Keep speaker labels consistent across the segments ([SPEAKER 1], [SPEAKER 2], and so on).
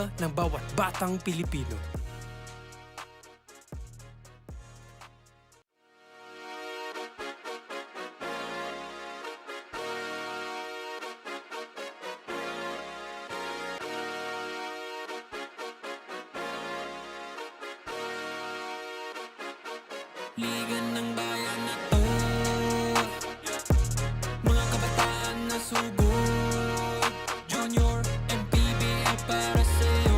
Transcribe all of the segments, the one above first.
[SPEAKER 1] liga ng bawat batang Pilipino.
[SPEAKER 2] Liga ng bayan na to, mga kabataan na sugod, Junior, MPBL para sa'yo.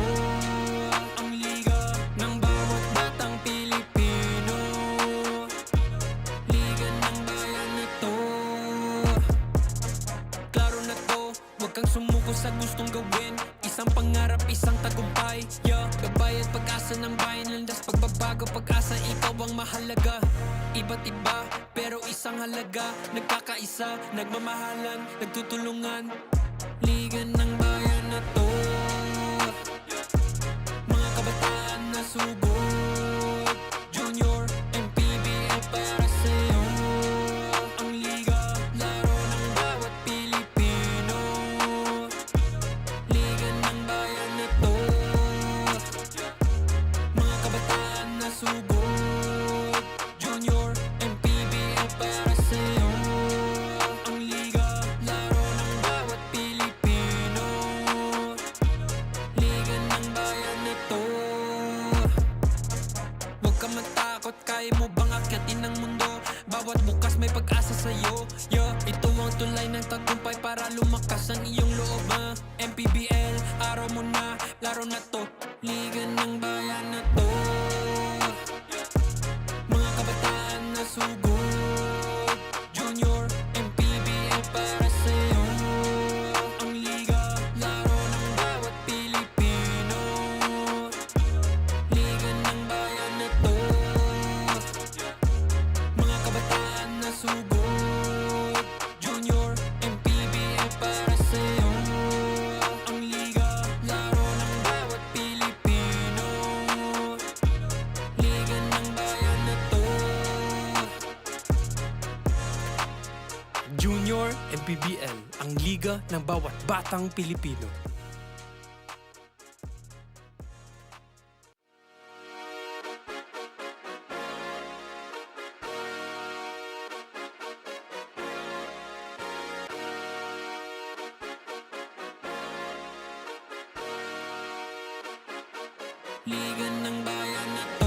[SPEAKER 2] Ang liga ng bawat batang Pilipino, liga ng bayan na to. Klaro na to, huwag kang sumuko sa gustong gawin. Isang pangarap, isang tagumpay, yeah. Gabay at pag-asa ng bayan, landas pagbabago, pag-asa, ikaw ang mahalaga. Iba't iba, pero isang halaga. Nagkakaisa, nagmamahalan, nagtutulungan. Liga ng bayan na to, mga kabataan na sugod, Junior, MPBL para sa'yo. Ang liga, laro ng bawat Pilipino. Liga ng bayan na to, mga kabataan na sugod, Junior, MPBL para sa'yo. Ang liga, laro ng bawat Pilipino. Liga ng bayan na to. Huwag ka matakot, kaya mo bang akyatin ang mundo? Bawat bukas may pag-asa sa'yo, yeah. Ito ang tulay ng tagumpay para lumakas ang iyong loob, MPBL, araw mo na, laro na to. Liga ng bayan na to, mga kabataan na sugod, Junior, MPBL para sa'yo. Ang liga, laro ng bawat Pilipino. Liga ng bayan na to, mga kabataan na sugod, Junior, MPBL para sa'yo. Ang liga, laro ng bawat Pilipino. Liga ng bayan na to.
[SPEAKER 1] Junior MPBL, ang liga ng bawat batang Pilipino.
[SPEAKER 2] Liga ng bayan na to,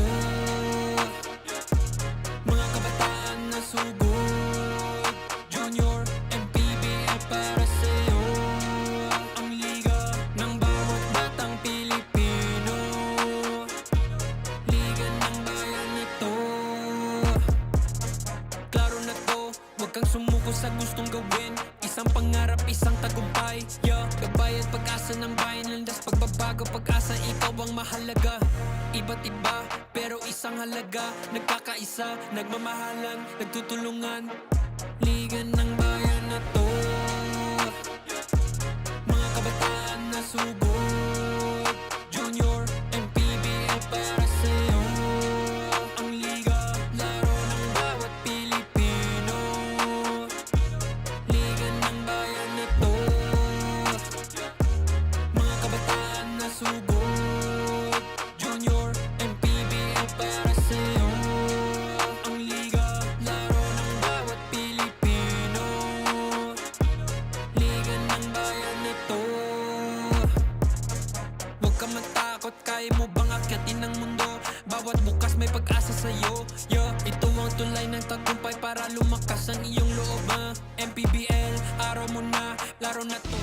[SPEAKER 2] mga kabataan na sugod, Junior, MPBL para sa'yo. Ang liga ng bawat batang Pilipino. Liga ng bayan na to, klaro na to, huwag kang sumuko sa gustong gawin. Isang pangarap, isang tagumpay, yeah. Gabay at pag-asa ng bayan, landas pagbabago, pag-asa, ikaw ang mahalaga. Iba't iba, pero isang halaga. Nagkakaisa, nagmamahalan, nagtutulungan. Liga ng bayan na to, mga kabataan na sugod, Junior, MPBL para sa'yo. Ang liga, laro ng bawat Pilipino. Liga ng bayan na to, mga kabataan na sugod, Junior, MPBL para sa'yo. Ang liga, laro ng bawat Pilipino. Liga ng bayan na to. Huwag ka matakot, kaya mo bang akyatin ang mundo? Bawat bukas may pag-asa sa'yo, yeah. Ito ang tulay ng tagumpay para lumakas ang iyong loob, MPBL, araw mo na, laro na to.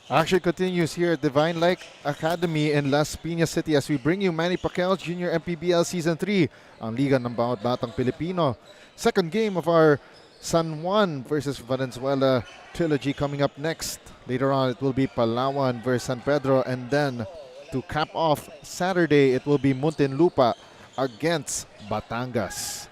[SPEAKER 3] Action continues here at Divine Lake Academy in Las Piñas City as we bring you Manny Pacquiao's Junior MPBL Season 3, ang liga ng bawat batang Pilipino. Second game of our San Juan versus Valenzuela trilogy coming up next. Later on, it will be Palawan versus San Pedro, and then to cap off Saturday, it will be Muntinlupa against Batangas.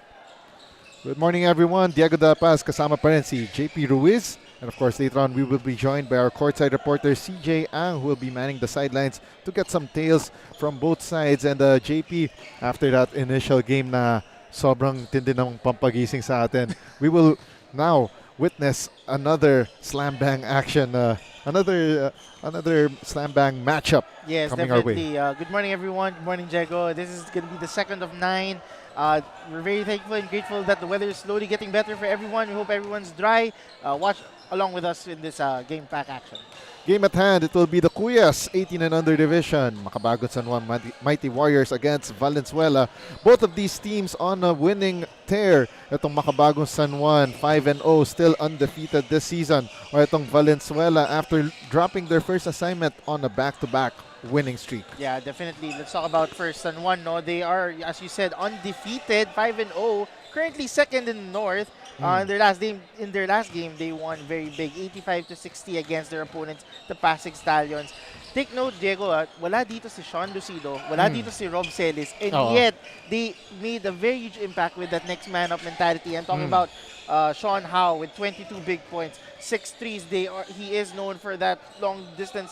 [SPEAKER 3] Good morning, everyone. Diego De La Paz, kasama pa rin si JP Ruiz And of course, later on, we will be joined by our courtside reporter, CJ Ang, who will be manning the sidelines to get some tales from both sides. And JP, after that initial game na sobrang tindi ng pampagising sa atin, we will now witness another slam bang action, another slam bang matchup coming our way.
[SPEAKER 4] Good morning, everyone. Good morning, Jago. This is going to be the second of 9. We're very thankful and grateful that the weather is slowly getting better for everyone. We hope everyone's dry. Watch along with us in this game pack action.
[SPEAKER 3] Game at hand, it will be the Cuyas 18 and under division. Makabagong San Juan Mighty Warriors against Valenzuela. Both of these teams on a winning tear. Itong Makabagong San Juan 5-0, still undefeated this season. Or itong Valenzuela after dropping their first assignment on a back-to-back winning streak.
[SPEAKER 4] Yeah, definitely. Let's talk about first San Juan. No, they are, as you said, undefeated, 5-0. Currently second in the North. In their last game, they won very big, 85-60 against their opponents, the Pasig Stallions. Take note, Diego, wala dito si Sean Lucido, wala dito si Rob Celis, and yet they made a very huge impact with that next man up mentality. I'm talking about Sean Howe with 22 big points, 6 threes. He is known for that long distance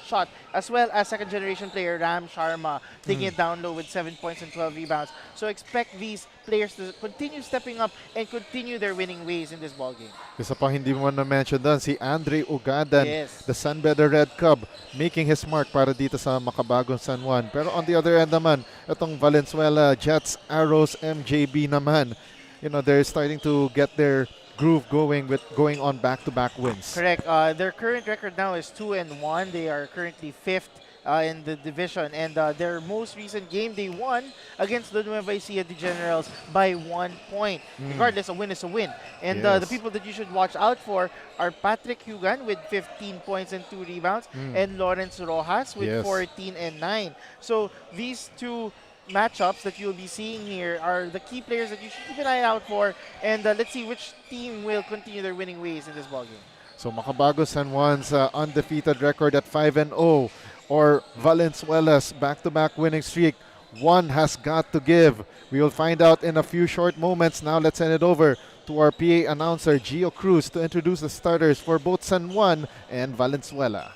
[SPEAKER 4] shot, as well as second generation player Ram Sharma taking it down low with 7 points and 12 rebounds. So expect these players to continue stepping up and continue their winning ways in this ballgame.
[SPEAKER 3] Isa pa hindi mo na-mention doon, si Andre Ugadan, the Sunbetter Red Cub, making his mark para dito sa Makabagong San Juan. Pero on the other end naman, itong Valenzuela, Jets, Arrows, MJB naman, you know, they're starting to get their groove going with going on back-to-back wins.
[SPEAKER 4] Correct. Their current record now is 2-1. They are currently 5th in the division, and their most recent game they won against the Nueva Ecija Generals by 1 point. Regardless, a win is a win. And the people that you should watch out for are Patrick Hugan with 15 points and 2 rebounds, and Lawrence Rojas with 14 and 9. So these two matchups that you'll be seeing here are the key players that you should keep an eye out for, and let's see which team will continue their winning ways in this ballgame.
[SPEAKER 3] So Makabagong San Juan's undefeated record at 5-0, or Valenzuela's back-to-back winning streak, one has got to give. We will find out in a few short moments. Now let's send it over to our PA announcer, Gio Cruz, to introduce the starters for both San Juan and Valenzuela.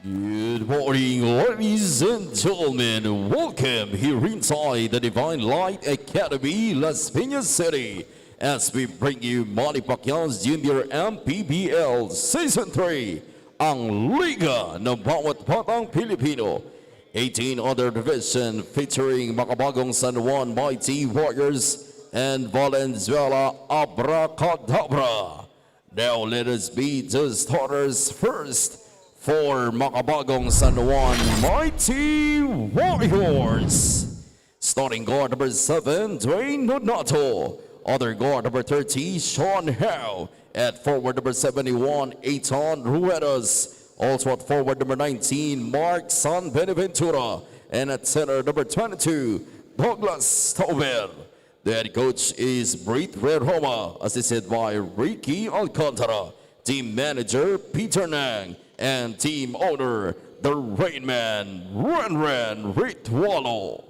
[SPEAKER 5] Good morning, ladies and gentlemen. Welcome here inside the Divine Light Academy, Las Piñas City, as we bring you Manny Pacquiao's Junior MPBL Season 3, ang Liga ng Bawat Batang Pilipino. 18 other division featuring Makabagong San Juan Mighty Warriors and Valenzuela Abracadabra. Now let us be the starters first for Makabagong San Juan Mighty Warriors. Starting guard number 7, Dwayne Nonato. Other guard number 30, Sean Howe. At forward number 71, Eitan Ruedas. Also at forward number 19, Mark San Benaventura. And at center number 22, Douglas Tauber. The head coach is Brit Roma, assisted by Ricky Alcantara. Team manager, Peter Nang. And team owner, the Rainman, Ren Ritwalo.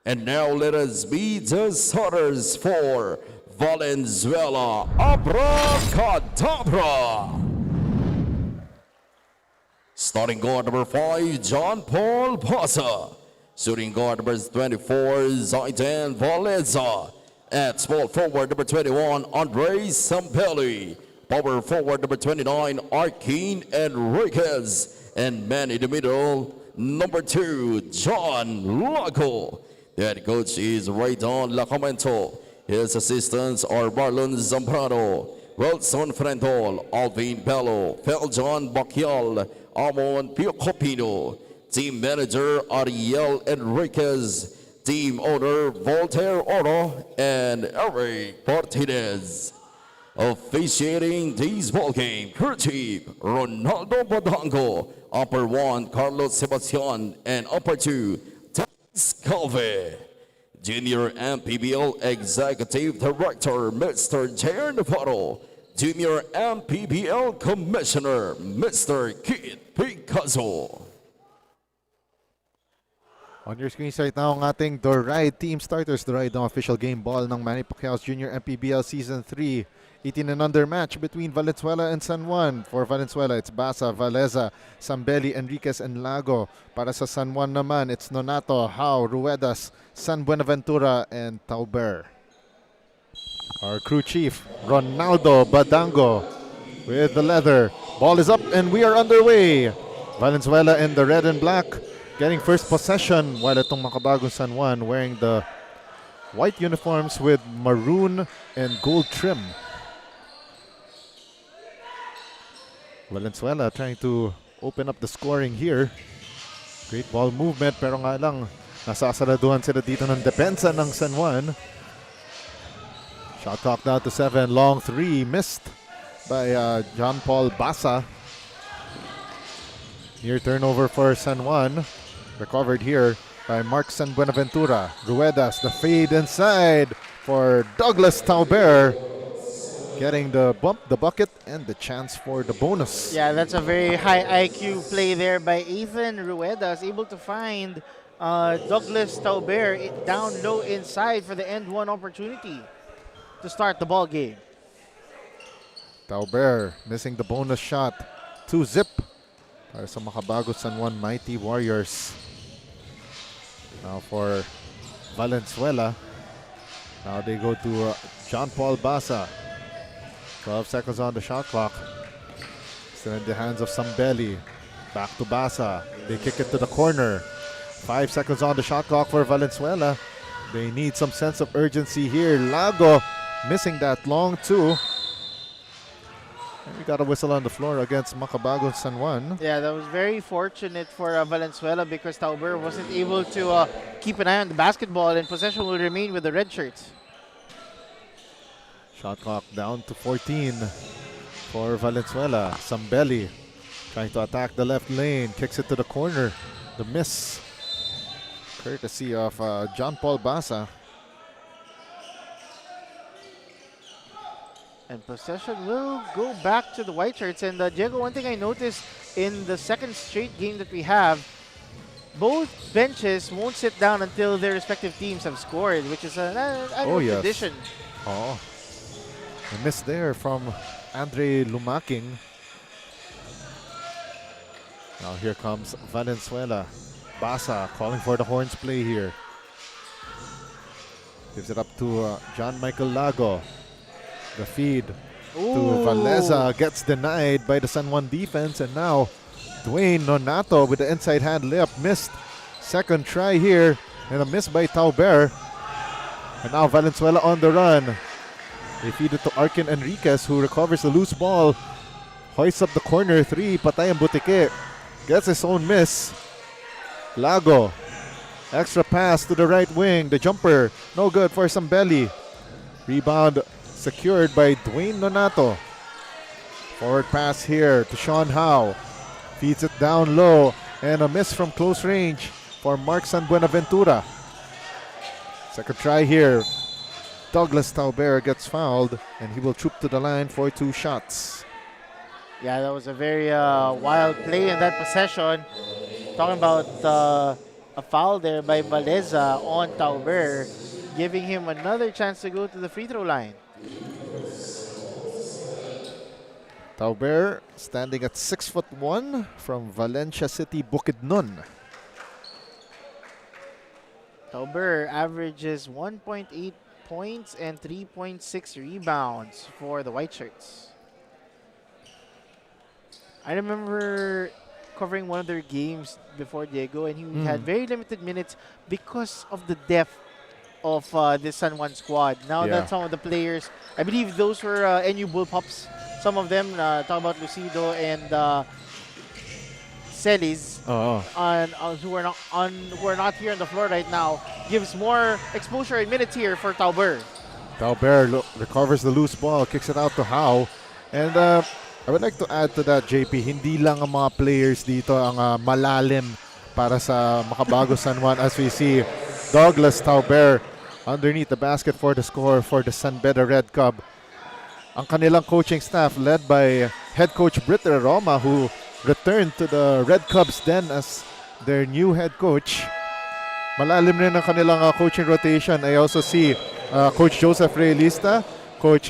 [SPEAKER 5] And now let us be the starters for Valenzuela Abracadabra. Starting guard number 5, John Paul Pasa. Shooting guard number 24, Zaidan Valenza. At small forward number 21, Andre Sampelli. Power forward number 29, Arkin Enriquez. And man in the middle, number 2, John Lago. The head coach is Raydon Lacamento. His assistants are Marlon Zambrano, Wilson Frentol, Alvin Bello, Feljon Bacial, Amon Piocopino. Team manager Ariel Enriquez. Team owner Voltaire Oro and Eric Martinez. Officiating this ballgame, crew chief Ronaldo Badango, upper 1 Carlos Sebastian, and upper 2 Tess Calve. Junior MPBL Executive Director Mr. Jair Navarro. Junior MPBL Commissioner Mr. Kit Picasso.
[SPEAKER 3] On your screens right now ang ating The Ride team starters. The Ride ng official game ball ng Manny Pacquiao's Junior MPBL Season 3. 18 and under match between Valenzuela and San Juan. For Valenzuela, it's Basa, Valeza, Sambeli, Enriquez, and Lago. Para sa San Juan naman, it's Nonato, Hao, Ruedas, San Buenaventura, and Tauber. Our crew chief, Ronaldo Badango, with the leather. Ball is up and we are underway. Valenzuela in the red and black, getting first possession, while itong Makabagong San Juan wearing the white uniforms with maroon and gold trim. Valenzuela trying to open up the scoring here. Great ball movement, pero nga lang nasasaraduhan sila dito ng depensa ng San Juan. Shot clock down to 7. Long 3 missed by John Paul Basa. Near turnover for San Juan. Recovered here by Mark San Buenaventura. Ruedas, the fade inside for Douglas Tauber. Getting the bump, the bucket, and the chance for the bonus.
[SPEAKER 4] Yeah, that's a very high IQ play there by Ethan Ruedas, able to find Douglas Tauber down low inside for the end one opportunity to start the ball game.
[SPEAKER 3] Tauber missing the bonus shot. 2-zip para sa Makabagong San Juan Mighty Warriors. Now for Valenzuela. Now they go to John Paul Basa. 12 seconds on the shot clock. Still in the hands of Sambeli. Back to Basa. They kick it to the corner. 5 seconds on the shot clock for Valenzuela. They need some sense of urgency here. Lago missing that long 2. And we got a whistle on the floor against Makabagong San Juan.
[SPEAKER 4] Yeah, that was very fortunate for Valenzuela because Tauber wasn't able to keep an eye on the basketball, and possession will remain with the red shirts.
[SPEAKER 3] Shot clock down to 14 for Valenzuela. Sambeli trying to attack the left lane. Kicks it to the corner. The miss. Courtesy of John Paul Basa.
[SPEAKER 4] And possession will go back to the white shirts. And Diego, one thing I noticed in the second straight game that we have, both benches won't sit down until their respective teams have scored, which is an annual tradition.
[SPEAKER 3] Oh, a miss there from Andre Lumaking. Now here comes Valenzuela. Basa calling for the horns play here. Gives it up to John Michael Lago. The feed to Valeza gets denied by the San Juan defense, and now Dwayne Nonato with the inside hand layup missed. Second try here, and a miss by Tauber. And now Valenzuela on the run. They feed it to Arkin Enriquez, who recovers the loose ball. Hoists up the corner 3, patay ang butike. Gets his own miss. Lago, extra pass to the right wing. The jumper, no good for Sambeli. Rebound secured by Dwayne Nonato. Forward pass here to Sean Howe. Feeds it down low, and a miss from close range for Mark San Buenaventura. Second try here. Douglas Tauber gets fouled, and he will troop to the line for 2 shots.
[SPEAKER 4] Yeah, that was a very wild play in that possession. Talking about a foul there by Valeza on Tauber, giving him another chance to go to the free throw line.
[SPEAKER 3] Tauber standing at 6'1" from Valencia City, Bukidnon.
[SPEAKER 4] Tauber averages 1.8 points and 3.6 rebounds for the white shirts. I remember covering one of their games before, Diego, and he had very limited minutes because of the depth of this San Juan squad. Now that some of the players, I believe those were NU Bullpups. Some of them, talk about Lucido and Celis, who are not here on the floor right now, gives more exposure and minutes here for Tauber.
[SPEAKER 3] Tauber recovers the loose ball, kicks it out to Howe. And I would like to add to that, JP, hindi lang ang mga players dito ang malalim para sa Makabagong San Juan, as we see Douglas Tauber underneath the basket for the score for the San Beda Red Cub. Ang kanilang coaching staff led by head coach Britta Roma, who returned to the Red Cubs then as their new head coach. malalim rin ang kanilang coaching rotation. I also see Coach Joseph Realista, Coach,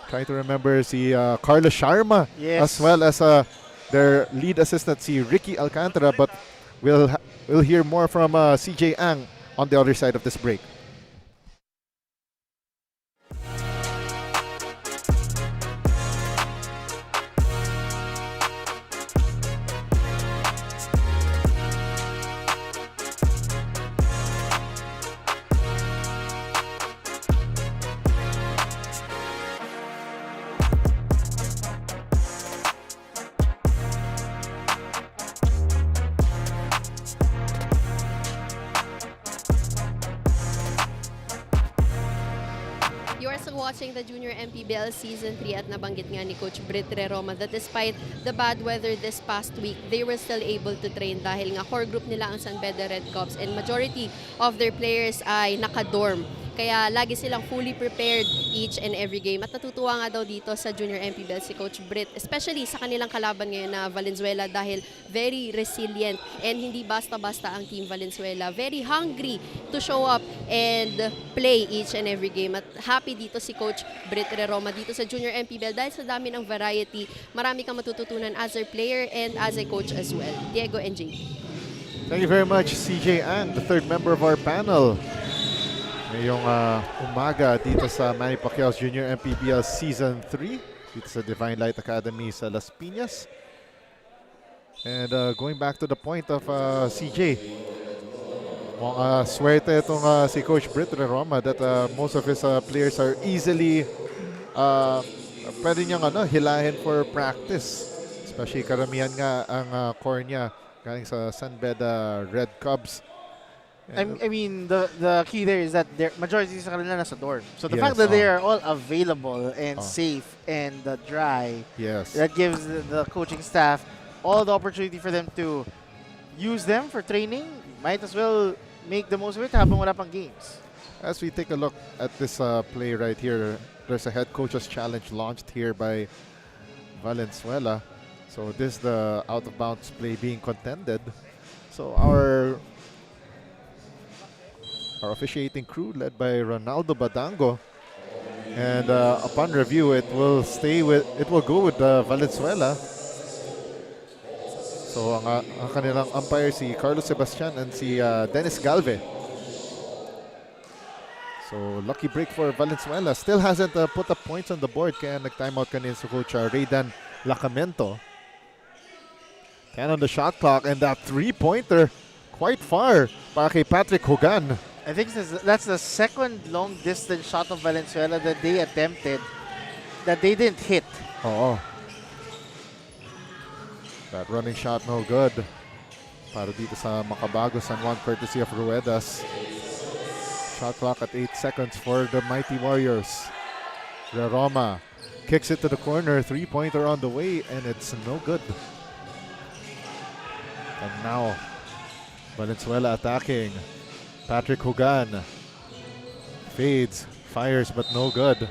[SPEAKER 3] trying to remember, si Carlos Sharma, as well as their lead assistant, si Ricky Alcantara. But we'll hear more from CJ Ang on the other side of this break.
[SPEAKER 6] You are still watching the Junior MPBL Season 3 at nabanggit nga ni Coach Brit Roma that despite the bad weather this past week, they were still able to train dahil nga core group nila ang San Beda Red Cubs and majority of their players ay nakadorm. Kaya lagi silang fully prepared each and every game. At natutuwa nga daw dito sa Junior MPBL si Coach Brit, especially sa kanilang kalaban ngayon na Valenzuela dahil very resilient and hindi basta-basta ang Team Valenzuela. Very hungry to show up and play each and every game. At happy dito si Coach Brit Roma dito sa Junior MPBL dahil sa dami ng variety. Marami kang matututunan as a player and as a coach as well. Diego and JP.
[SPEAKER 3] Thank you very much, CJ Ang, the third member of our panel. Ngayong umaga dito sa Manny Pacquiao's Junior MPBL Season 3 dito sa Divine Light Academy sa Las Piñas. And going back to the point of CJ, swerte itong si Coach Brit Roma that most of his players are easily pwede niyang hilahin for practice. Especially karamihan nga ang core niya galing sa San Beda Red Cubs.
[SPEAKER 4] I mean, the key there is that their majority sa kanila nasa dorm. So the fact that they are all available and safe and dry, that gives the coaching staff all the opportunity for them to use them for training. Might as well make the most of it habang wala pang games.
[SPEAKER 3] As we take a look at this play right here, there's a head coach's challenge launched here by Valenzuela. So this is the out-of-bounds play being contended. So our officiating crew led by Ronaldo Badango, and upon review it will go with Valenzuela. So ang kanilang umpire si Carlos Sebastian and si Dennis Galve. So lucky break for Valenzuela, still hasn't put up points on the board kaya nag-timeout kanina si Coach Raydan Lacamento. 10 on the shot clock, and that three-pointer quite far para kay Patrick Hogan.
[SPEAKER 4] I think that's the second long-distance shot of Valenzuela that they attempted that they didn't hit.
[SPEAKER 3] Oo. That running shot no good. Para dito sa Makabago, San Juan, courtesy of Ruedas. Shot clock at 8 seconds for the Mighty Warriors. Roma kicks it to the corner. Three-pointer on the way, and it's no good. And now, Valenzuela attacking. Patrick Hogan fades, fires, but no good.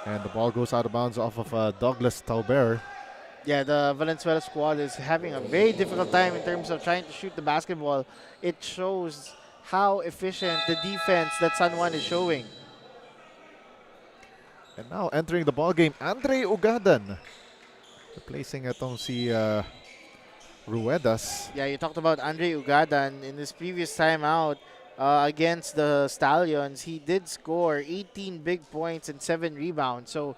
[SPEAKER 3] And the ball goes out of bounds off of Douglas Tauber.
[SPEAKER 4] Yeah, the Valenzuela squad is having a very difficult time in terms of trying to shoot the basketball. It shows how efficient the defense that San Juan is showing.
[SPEAKER 3] And now entering the ball game, Andre Ugadan. Replacing itong si Ruedas.
[SPEAKER 4] Yeah, you talked about Andre Ugadan in his previous time out against the Stallions. He did score 18 big points and 7 rebounds. So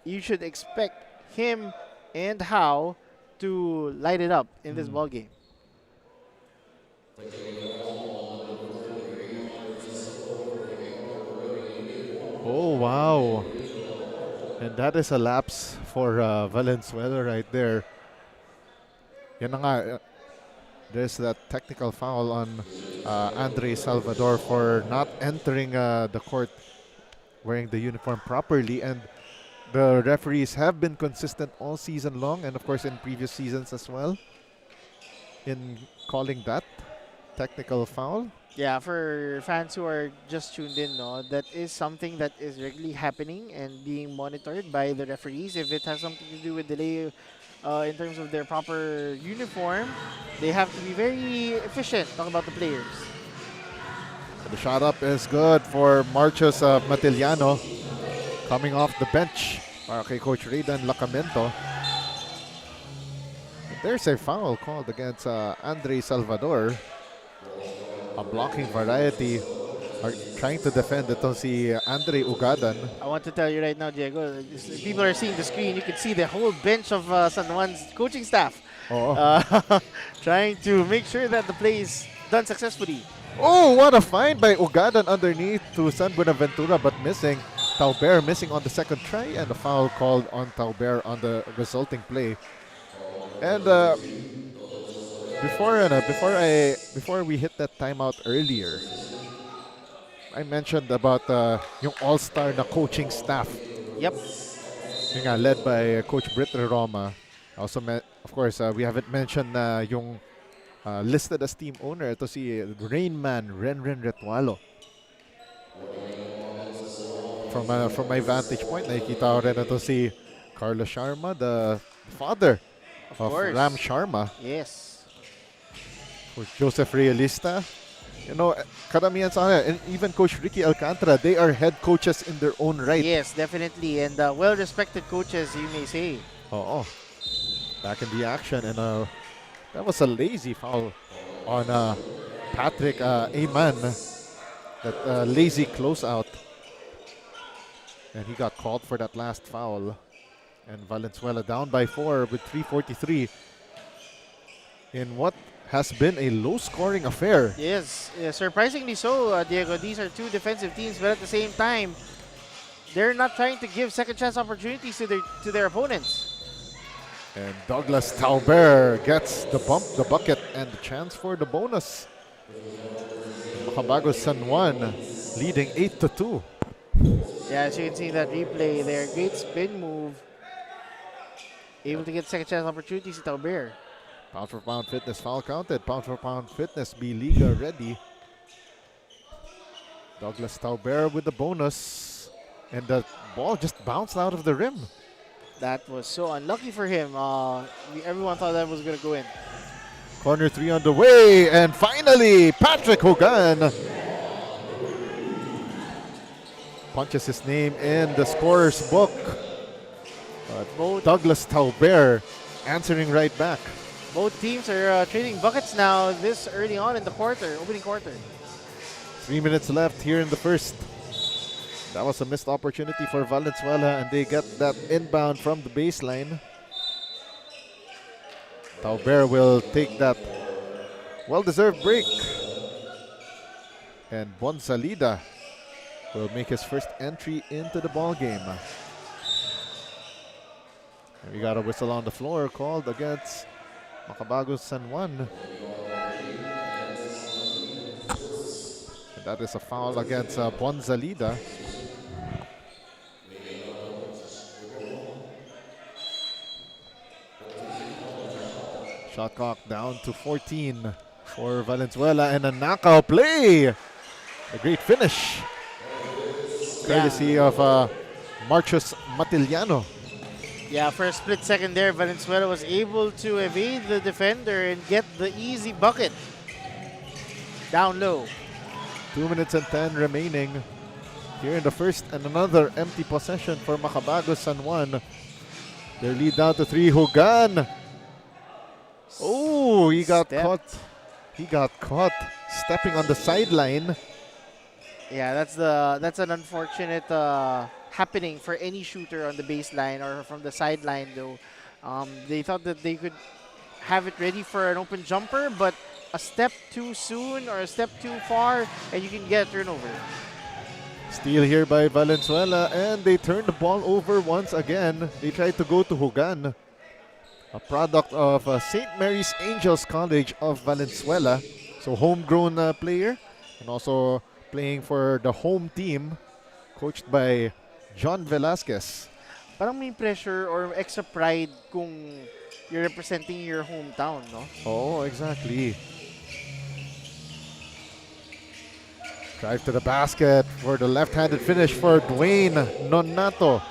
[SPEAKER 4] you should expect him and Howe to light it up in this ball game.
[SPEAKER 3] Oh, wow. And that is a lapse for Valenzuela right there. Yan na nga, there's that technical foul on Andre Salvador for not entering the court wearing the uniform properly. And the referees have been consistent all season long, and of course in previous seasons as well, in calling that technical foul.
[SPEAKER 4] Yeah, for fans who are just tuned in, no, that is something that is regularly happening and being monitored by the referees. If it has something to do with delay in terms of their proper uniform. They have to be very efficient. Talk about the players.
[SPEAKER 3] The shot up is good for Marcos Matiliano coming off the bench para kay Coach Raydan Lacamento. There's a foul called against Andre Salvador. A blocking variety are trying to defend itong si Andre Ugadan.
[SPEAKER 4] I want to tell you right now, Diego, people are seeing the screen. You can see the whole bench of San Juan's coaching staff trying to make sure that the play is done successfully.
[SPEAKER 3] Oh, what a find by Ugadan underneath to San Buenaventura, but missing. Tauber missing on the second try, and a foul called on Tauber on the resulting play. And before we hit that timeout earlier, I mentioned about yung all-star na coaching staff.
[SPEAKER 4] Yep.
[SPEAKER 3] Yung nga, led by Coach Britt Roma. Also, of course, we haven't mentioned yung listed as team owner. Ito si Rainman Renren Retualo. From my vantage point, nakikita ko rin ito si Carlos Sharma, the father of Ram Sharma.
[SPEAKER 4] Yes.
[SPEAKER 3] For Joseph Realista. You know, karamihan sa kanila, and even Coach Ricky Alcantara, they are head coaches in their own right.
[SPEAKER 4] Yes, definitely. And well-respected coaches, you may say.
[SPEAKER 3] Oh, back in the action, and that was a lazy foul on Patrick Ayman. That lazy closeout. And he got called for that last foul. And Valenzuela down by 4 with 3:43 in what has been a low-scoring affair.
[SPEAKER 4] Yes, surprisingly so, Diego. These are two defensive teams, but at the same time, they're not trying to give second-chance opportunities to their opponents.
[SPEAKER 3] And Douglas Tauber gets the bump, the bucket, and the chance for the bonus. Makabagong San Juan leading 8-2.
[SPEAKER 4] Yeah, as you can see in that replay there, great spin move. Able to get second-chance opportunities to Tauber.
[SPEAKER 3] Pound for pound fitness foul counted. Pound for pound fitness be Liga ready. Douglas Tauber with the bonus. And the ball just bounced out of the rim.
[SPEAKER 4] That was so unlucky for him. Everyone thought that was going to go in.
[SPEAKER 3] Corner 3 on the way. And finally, Patrick Hogan punches his name in the scorer's book. But Douglas Tauber answering right back.
[SPEAKER 4] Both teams are trading buckets now this early on in the opening quarter.
[SPEAKER 3] 3 minutes left here in the first. That was a missed opportunity for Valenzuela, and they get that inbound from the baseline. Tauber will take that well-deserved break. And Bonsalida will make his first entry into the ball game. And we got a whistle on the floor called against Makabagong San Juan. And that is a foul against Bonsalida. Shot clock down to 14 for Valenzuela, and a knockout play. A great finish. Courtesy of Marcos Matiliano.
[SPEAKER 4] Yeah, for a split second there, Valenzuela was able to evade the defender and get the easy bucket. Down low.
[SPEAKER 3] 2 minutes and 10 remaining here in the first, and another empty possession for Makabagong San Juan. Their lead down to 3. Hogan. Oh, he got caught. He got caught stepping on the sideline.
[SPEAKER 4] Yeah, that's an unfortunate happening for any shooter on the baseline or from the sideline though. They thought that they could have it ready for an open jumper, but a step too soon or a step too far and you can get a turnover.
[SPEAKER 3] Steal here by Valenzuela, and they turn the ball over once again. They tried to go to Hogan, a product of St. Mary's Angels College of Valenzuela. So homegrown player, and also playing for the home team, coached by John Velasquez.
[SPEAKER 4] Parang may pressure or extra pride kung you're representing your hometown, no?
[SPEAKER 3] Oh, exactly. Drive to the basket for the left-handed finish for Dwayne Nonato.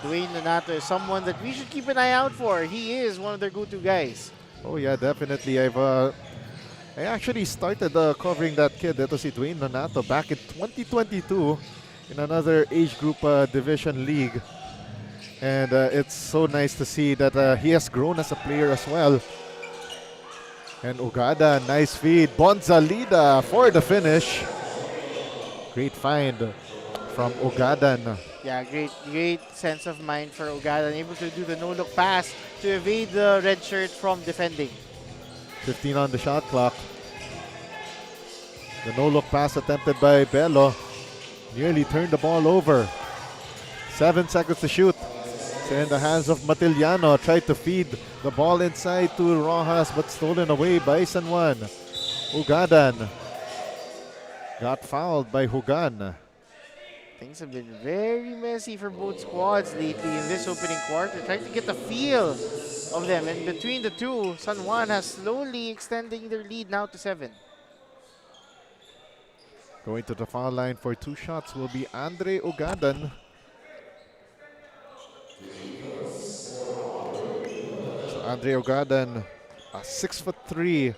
[SPEAKER 4] Dwayne Donato is someone that we should keep an eye out for. He is one of their go-to guys.
[SPEAKER 3] Oh yeah, definitely. I actually started covering that kid. Ito si Dwayne Donato back in 2022 in another age group division league. And it's so nice to see that he has grown as a player as well. And Ugada, nice feed. Bonzalida for the finish. Great find from Ugadan.
[SPEAKER 4] Yeah, great sense of mind for Ugada. Able to do the no-look pass to evade the red shirt from defending.
[SPEAKER 3] 15 on the shot clock. The no-look pass attempted by Bello nearly turned the ball over. 7 seconds to shoot. It's in the hands of Matiliano. Tried to feed the ball inside to Rojas but stolen away by San Juan. Ugadan got fouled by Hugan.
[SPEAKER 4] Things have been very messy for both squads lately in this opening quarter. Trying to get the feel of them. And between the two, San Juan has slowly extending their lead now to 7.
[SPEAKER 3] Going to the foul line for 2 shots will be Andre Ugadan. So Andre Ugadan, a 6'3"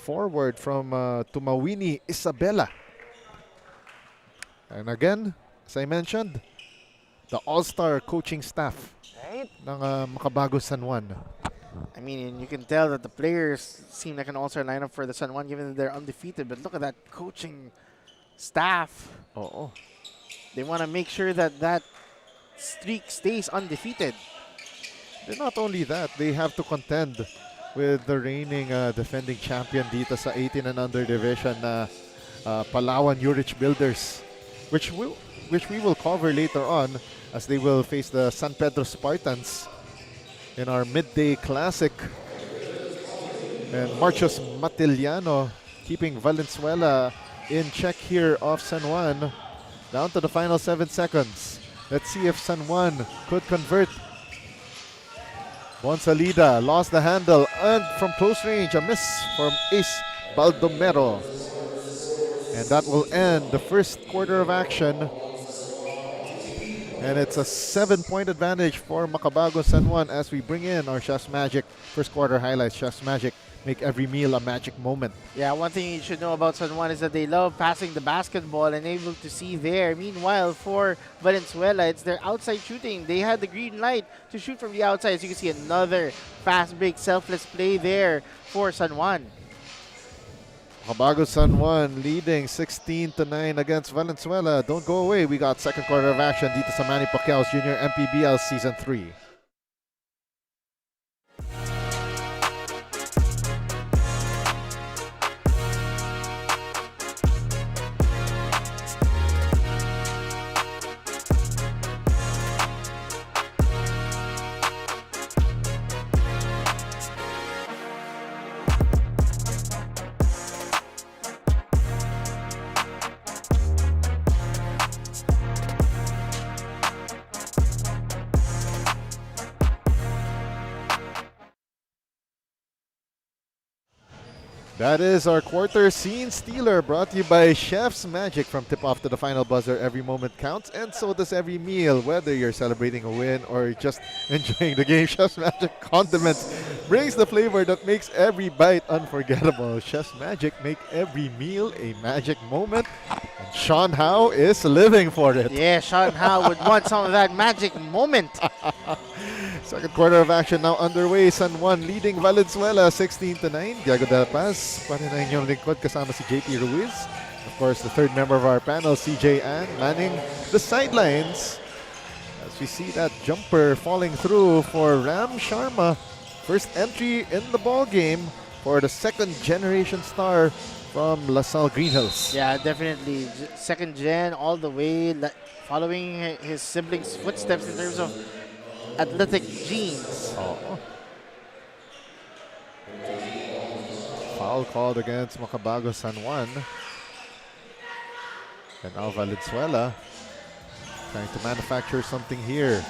[SPEAKER 3] forward from Tumawini, Isabela. And again, as I mentioned, the all-star coaching staff ng Makabago San Juan.
[SPEAKER 4] I mean, you can tell that the players seem like an all-star lineup for the San Juan given that they're undefeated. But look at that coaching staff.
[SPEAKER 3] Oh.
[SPEAKER 4] They want to make sure that that streak stays undefeated.
[SPEAKER 3] And not only that, they have to contend with the reigning defending champion dito sa 18 and under division, Palawan Urich Builders, which we will cover later on as they will face the San Pedro Spartans in our midday classic. And Marcos Matiliano keeping Valenzuela in check here off San Juan. Down to the final 7 seconds. Let's see if San Juan could convert. Bonsalida lost the handle and from close range, a miss from Ace Baldomero. And that will end the first quarter of action. And it's a 7-point advantage for Makabago San Juan as we bring in our Chef's Magic first quarter highlights. Chef's Magic, make every meal a magic moment.
[SPEAKER 4] Yeah, one thing you should know about San Juan is that they love passing the basketball and able to see there. Meanwhile, for Valenzuela, it's their outside shooting. They had the green light to shoot from the outside. As you can see, another fast break, selfless play there for San Juan.
[SPEAKER 3] Makabago San Juan leading 16-9 against Valenzuela. Don't go away. We got second quarter of action dito sa Manny Pacquiao's Junior MPBL Season 3. That is our quarter scene stealer, brought to you by Chef's Magic. From tip-off to the final buzzer, every moment counts, and so does every meal. Whether you're celebrating a win or just enjoying the game, Chef's Magic Condiments brings the flavor that makes every bite unforgettable. Chef's Magic, make every meal a magic moment. And Sean Howe is living for it.
[SPEAKER 4] Yeah, Sean Howe would want some of that magic moment.
[SPEAKER 3] Second quarter of action now underway. San Juan leading Valenzuela 16-9. Diego Del Paz, pa rin ang inyong lingkod kasama si JP Ruiz. Of course, the third member of our panel, CJ Ann, manning the sidelines. As we see that jumper falling through for Ram Sharma. First entry in the ball game for the second generation star from LaSalle Green Hills.
[SPEAKER 4] Yeah, definitely. Second gen all the way, following his siblings' footsteps in terms of athletic genes.
[SPEAKER 3] Foul called against Makabago San Juan. And now Valenzuela trying to manufacture something here.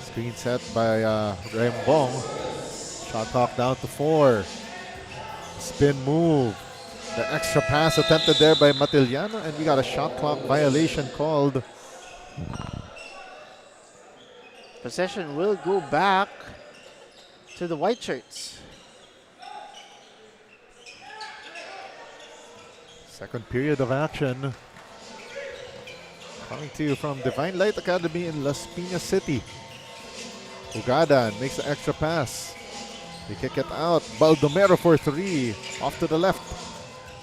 [SPEAKER 3] Screen set by Rembong. Shot clock down to 4. Spin move. The extra pass attempted there by Matiliano, and we got a shot clock violation called.
[SPEAKER 4] Possession will go back to the white shirts.
[SPEAKER 3] Second period of action. Coming to you from Divine Light Academy in Las Piñas City. Ugadan makes the extra pass. They kick it out. Baldomero for 3. Off to the left.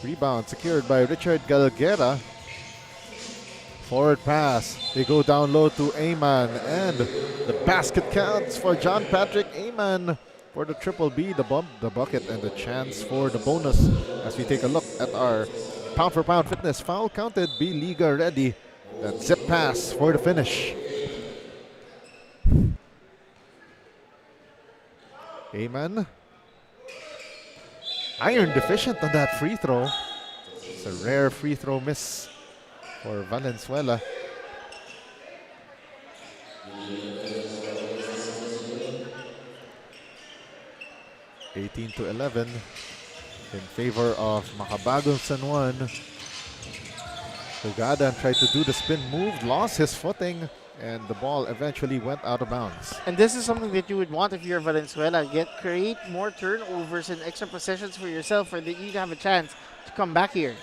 [SPEAKER 3] Rebound secured by Richard Galguera. Forward pass. They go down low to Ayman. And the basket counts for John Patrick Ayman for the triple B, the bump, the bucket, and the chance for the bonus. As we take a look at our pound for pound fitness. Foul counted. B Liga ready. That zip pass for the finish. Ayman. Iron deficient on that free throw. It's a rare free throw miss for Valenzuela. (18-11) in favor of Makabagong San Juan. Ugadan tried to do the spin move, lost his footing, and the ball eventually went out of bounds.
[SPEAKER 4] And this is something that you would want if you're Valenzuela. Create more turnovers and extra possessions for yourself for you to have a chance to come back here.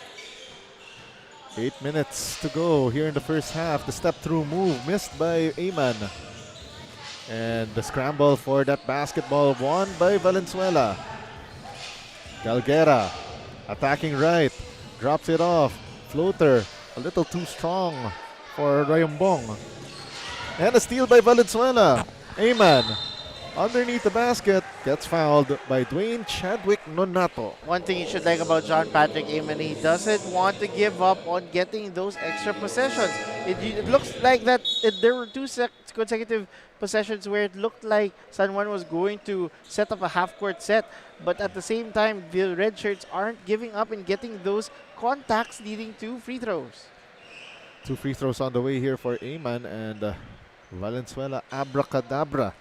[SPEAKER 3] 8 minutes to go here in the first half. The step-through move missed by Ayman. And the scramble for that basketball won by Valenzuela. Galguera attacking right, drops it off. Floater a little too strong for Rayombong. And a steal by Valenzuela. Ayman underneath the basket gets fouled by Dwayne Chadwick Nonato.
[SPEAKER 4] One thing you should like about John Patrick Ayman, he doesn't want to give up on getting those extra possessions. It looks like that there were two consecutive possessions where it looked like San Juan was going to set up a half-court set, but at the same time, the red shirts aren't giving up and getting those contacts leading to free throws.
[SPEAKER 3] 2 free throws on the way here for Ayman, and Valenzuela abracadabra.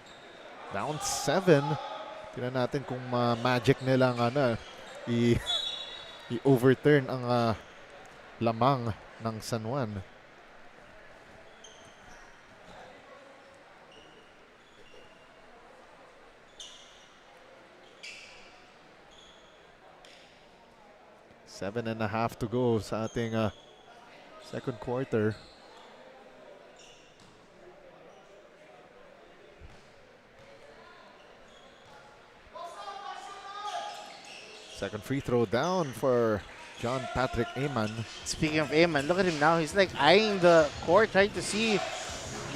[SPEAKER 3] Down 7. Tingnan natin kung magic nilang i-overturn ang lamang ng San Juan. Seven and a half to go sa ating second quarter. Second free throw down for John Patrick Ayman.
[SPEAKER 4] Speaking of Ayman, look at him now. He's like eyeing the court, trying to see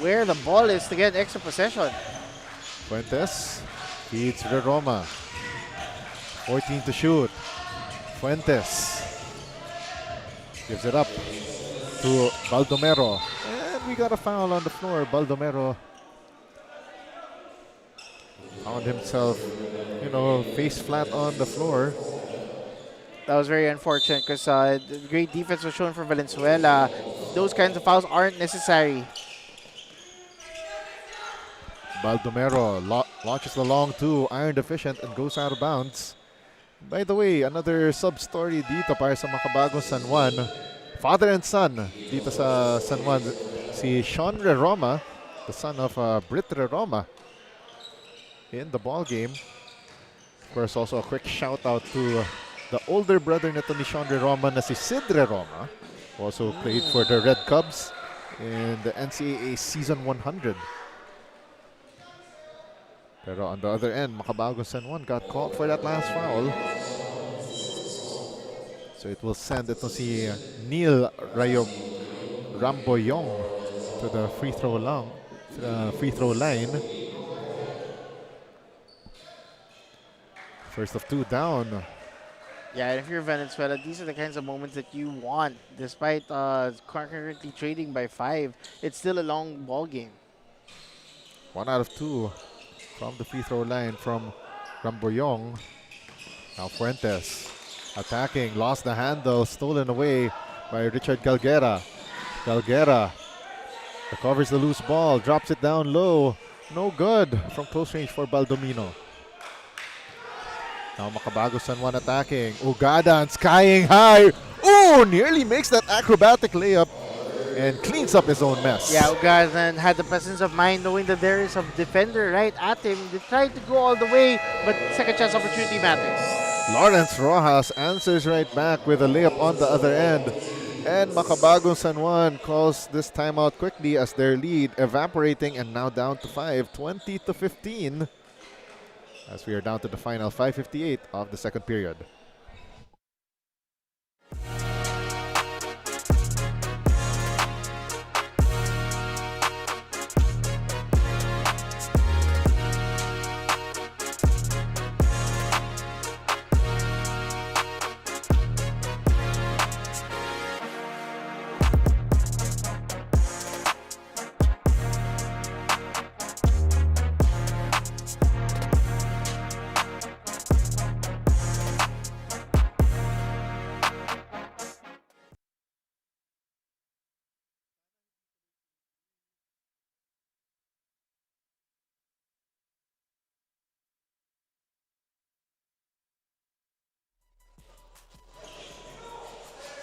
[SPEAKER 4] where the ball is to get extra possession.
[SPEAKER 5] Fuentes feeds Roma. 14 to shoot. Fuentes gives it up to Baldomero. And we got a foul on the floor. Baldomero found himself, face flat on the floor.
[SPEAKER 4] That was very unfortunate because great defense was shown for Valenzuela. Those kinds of fouls aren't necessary.
[SPEAKER 5] Baldomero launches the long two, iron deficient, and goes out of bounds. By the way, another sub-story dito para sa Makabagong San Juan. Father and son dito sa San Juan. Si Sean Roma, the son of Brit Roma, in the ball game. Of course, also a quick shout out to the older brother nito ni Sean Roma na si Sid Roma. Also played for the Red Cubs in the NCAA Season 100. Pero on the other end, Makabagong San Juan got caught for that last foul. So it will send ito si Neil Ramboyong to the free throw line. First of two down.
[SPEAKER 4] Yeah, and if you're Venezuela, these are the kinds of moments that you want. Despite currently trading by 5, it's still a long ball game.
[SPEAKER 5] 1 out of 2 from the free throw line from Ramboyong. Now Fuentes attacking, lost the handle, stolen away by Richard Galguera. Galguera recovers the loose ball, drops it down low. No good from close range for Baldomino. Now Makabagong San Juan attacking. Ugadan skying high. Oh, nearly makes that acrobatic layup.
[SPEAKER 3] and cleans up his own mess.
[SPEAKER 4] Yeah, Ugadan had the presence of mind knowing that there is a defender right at him. They tried to go all the way, but second chance opportunity matters.
[SPEAKER 3] Lawrence Rojas answers right back with a layup on the other end. And Makabagong San Juan calls this timeout quickly as their lead evaporating and now down to 5, 20-15. As we are down to the final 5:58 of the second period.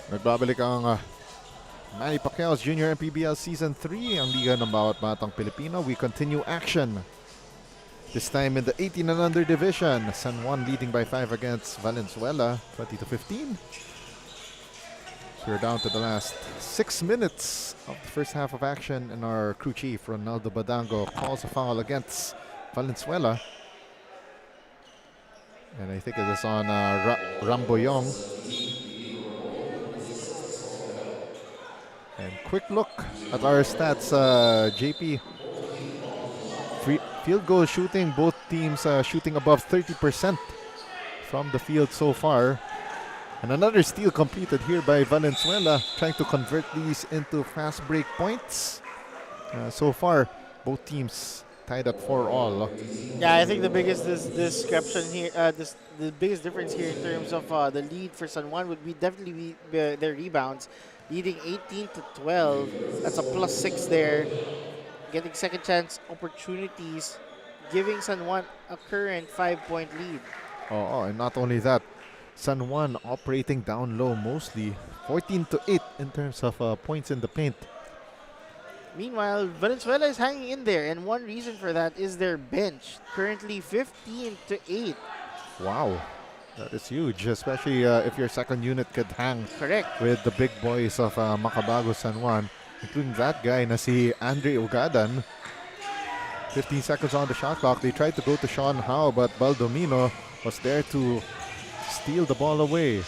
[SPEAKER 3] Nagbabalik ang Manny Pacquiao's Junior MPBL Season 3, ang liga ng bawat batang Pilipino. We continue action. This time in the 18 and under division. San Juan leading by 5 against Valenzuela, 20-15. So we're down to the last 6 minutes of the first half of action, and our crew chief, Ronaldo Badango, calls a foul against Valenzuela. And I think it is on Ramboyong. And quick look at our stats, JP. Field goal shooting, both teams shooting above 30% from the field so far. And another steal completed here by Valenzuela, trying to convert these into fast break points. So far, both teams tied at 4-all.
[SPEAKER 4] Yeah, I think the biggest discrepan here, the biggest difference here in terms of the lead for San Juan would be definitely their rebounds, leading 18-12. That's a +6 there. Getting second chance opportunities, giving San Juan a current 5-point lead.
[SPEAKER 3] Oh, and not only that, San Juan operating down low mostly, 14-8 in terms of points in the paint.
[SPEAKER 4] Meanwhile, Valenzuela is hanging in there, and one reason for that is their bench, currently 15-8.
[SPEAKER 3] Wow, that is huge, especially if your second unit could hang
[SPEAKER 4] Correct.
[SPEAKER 3] with the big boys of Makabagong San Juan, including that guy na si Andre Ugadan. 15 seconds on the shot clock. They tried to go to Sean Howe, but Baldomino was there to steal the ball away.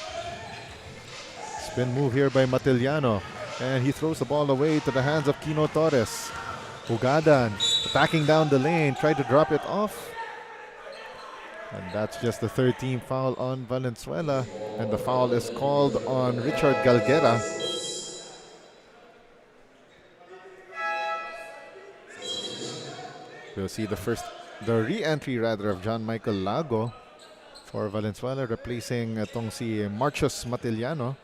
[SPEAKER 3] Spin move here by Matiliano, and he throws the ball away to the hands of Kino Torres. Ugadan attacking down the lane, tried to drop it off. And that's just the third team foul on Valenzuela, and the foul is called on Richard Galguera. We'll see the re-entry rather of John Michael Lago for Valenzuela, replacing itong si Marcius Matiliano.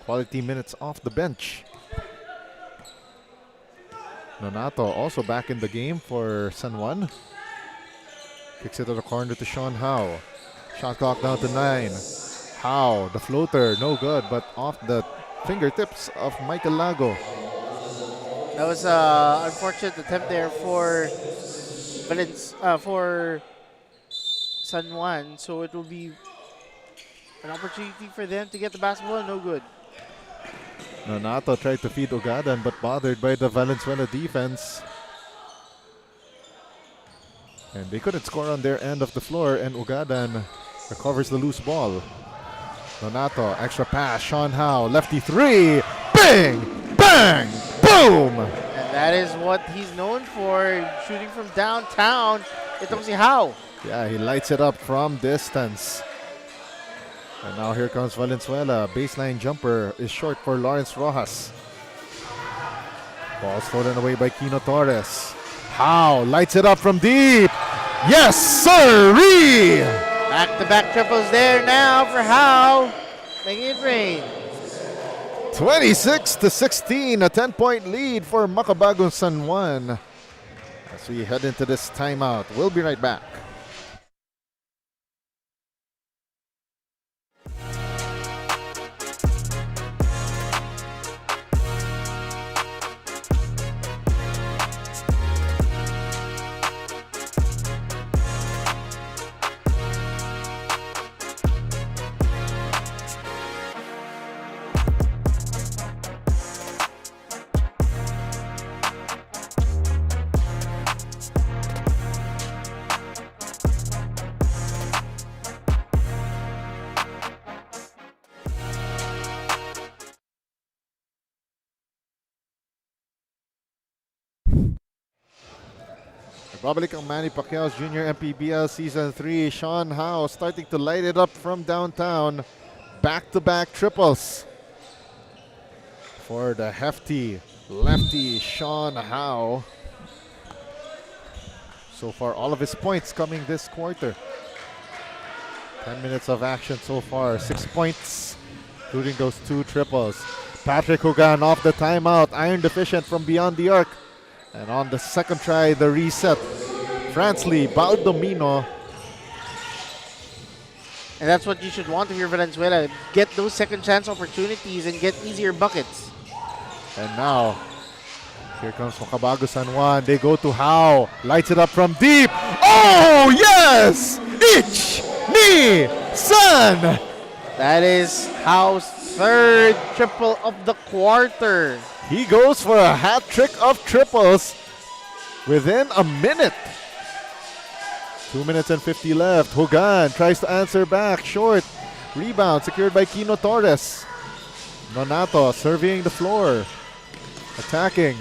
[SPEAKER 3] Quality minutes off the bench. Nonato also back in the game for San Juan. Kicks it to the corner to Sean Howe. Shot clock down to 9. Howe, the floater, no good, but off the fingertips of Michael Lago.
[SPEAKER 4] That was an unfortunate attempt there for San Juan, so it will be an opportunity for them to get the basketball. No good.
[SPEAKER 3] Nonato tried to feed Ugadan, but bothered by the Valenzuela defense. And they couldn't score on their end of the floor, and Ugadan recovers the loose ball. Nonato, extra pass, Sean Howe, lefty three, bang, bang, boom!
[SPEAKER 4] And that is what he's known for, shooting from downtown. Itong si Howe.
[SPEAKER 3] Yeah, he lights it up from distance. And now here comes Valenzuela. Baseline jumper is short for Lawrence Rojas. Ball stolen away by Kino Torres. Howe lights it up from deep. Yes, sirree!
[SPEAKER 4] Back-to-back triples there now for Howe, making it rain.
[SPEAKER 3] 26-16, a 10-point lead for Makabagong San Juan. As we head into this timeout, we'll be right back. Babalik ang Manny Pacquiao's Junior MPBL Season 3. Sean Howe starting to light it up from downtown. Back-to-back triples for the hefty lefty Sean Howe. So far, all of his points coming this quarter. 10 minutes of action so far. 6 points, including those 2 triples. Patrick Hugan off the timeout. Iron deficient from beyond the arc. And on the second try, the reset. Fransley Baldomino.
[SPEAKER 4] And that's what you should want if you're Valenzuela. Get those second chance opportunities and get easier buckets.
[SPEAKER 3] And now, here comes Makabago San Juan. They go to Howe. Lights it up from deep. Oh, yes! Ich, ni, san!
[SPEAKER 4] That is Howe's third triple of the quarter.
[SPEAKER 3] He goes for a hat trick of triples within a minute. 2 minutes and 50 left. Hugan tries to answer back. Short. Rebound secured by Kino Torres. Nonato surveying the floor. Attacking.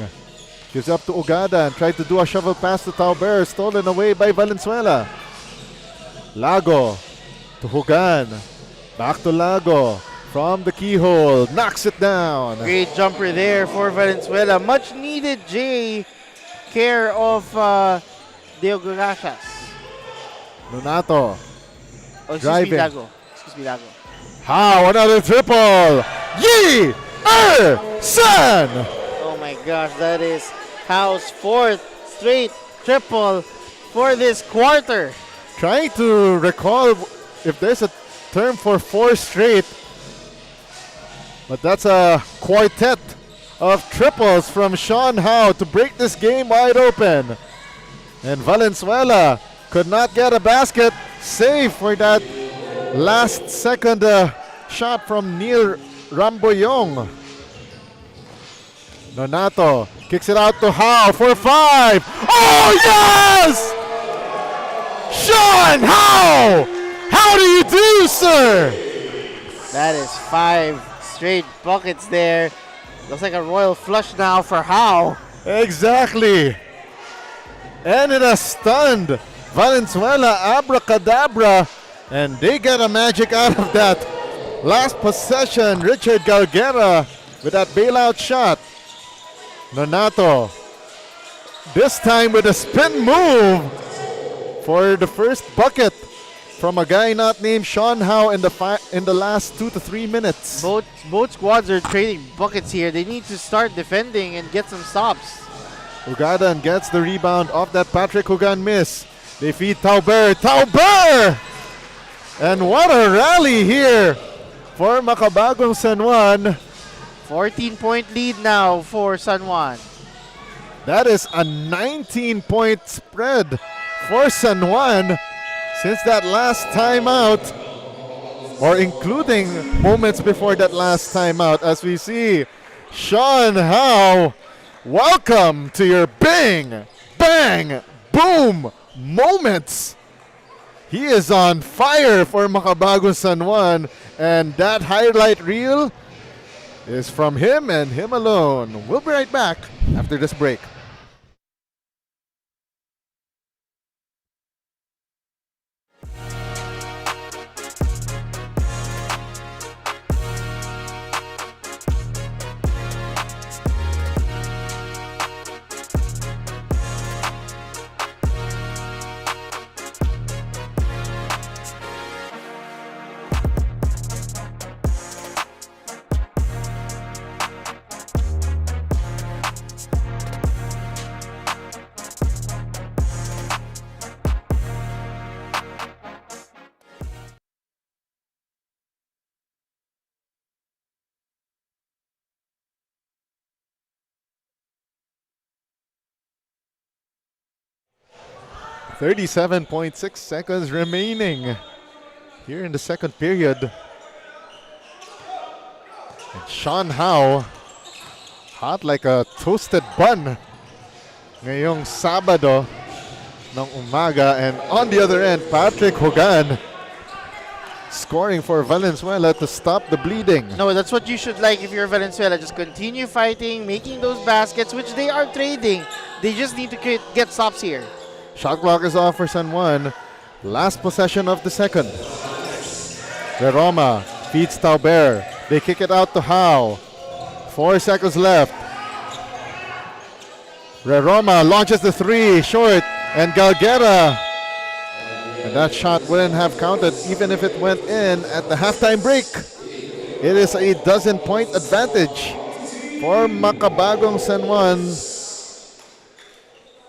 [SPEAKER 3] Gives up to Ogada and tried to do a shovel pass to Tauber. Stolen away by Valenzuela. Lago to Hugan. Back to Lago. From the keyhole. Knocks it down.
[SPEAKER 4] Great jumper there for Valenzuela. Much needed J care of Diogo Gachas.
[SPEAKER 3] Nonato.
[SPEAKER 4] Oh, excuse
[SPEAKER 3] Driving.
[SPEAKER 4] me, Lago. Excuse me, Lago.
[SPEAKER 3] How another triple. Yi San.
[SPEAKER 4] Oh my gosh, that is Howe's fourth straight triple for this quarter.
[SPEAKER 3] Trying to recall if there's a term for 4 straight. But that's a quartet of triples from Sean Howe to break this game wide open. And Valenzuela could not get a basket, save for that last second shot from Neil Ramboyong. Nonato kicks it out to Howe for 5. Oh, yes! Sean Howe! How do you do, sir?
[SPEAKER 4] That is 5 straight buckets there. Looks like a royal flush now for Howe.
[SPEAKER 3] Exactly. And it has stunned Valenzuela abracadabra. And they get a magic out of that. Last possession, Richard Galguera with that bailout shot. Nonato, this time with a spin move for the first bucket from a guy not named Sean Howe in the last 2 to 3 minutes.
[SPEAKER 4] Both squads are trading buckets here. They need to start defending and get some stops.
[SPEAKER 3] Ugadan gets the rebound off that Patrick Hugan miss. They feed Tauber. Tauber! And what a rally here for Makabagong San Juan.
[SPEAKER 4] 14-point lead now for San Juan.
[SPEAKER 3] That is a 19-point spread for San Juan since that last timeout, or including moments before that last timeout, as we see Sean Howe. Welcome to your bang, bang, boom moments. He is on fire for Makabagong San Juan, and that highlight reel is from him and him alone. We'll be right back after this break. .6 seconds remaining here in the second period. And Sean Howe, hot like a toasted bun ngayong Sabado ng umaga. And on the other end, Patrick Hugan scoring for Valenzuela to stop the bleeding.
[SPEAKER 4] No, that's what you should like if you're Valenzuela. Just continue fighting, making those baskets, which they are trading. They just need to get stops here.
[SPEAKER 3] Shot clock is off for San Juan. Last possession of the second. Roma feeds Tauber. They kick it out to Howe. 4 seconds left. Roma launches the three, short, and Galguera. And that shot wouldn't have counted even if it went in at the halftime break. It is a 12-point advantage for Makabagong San Juan.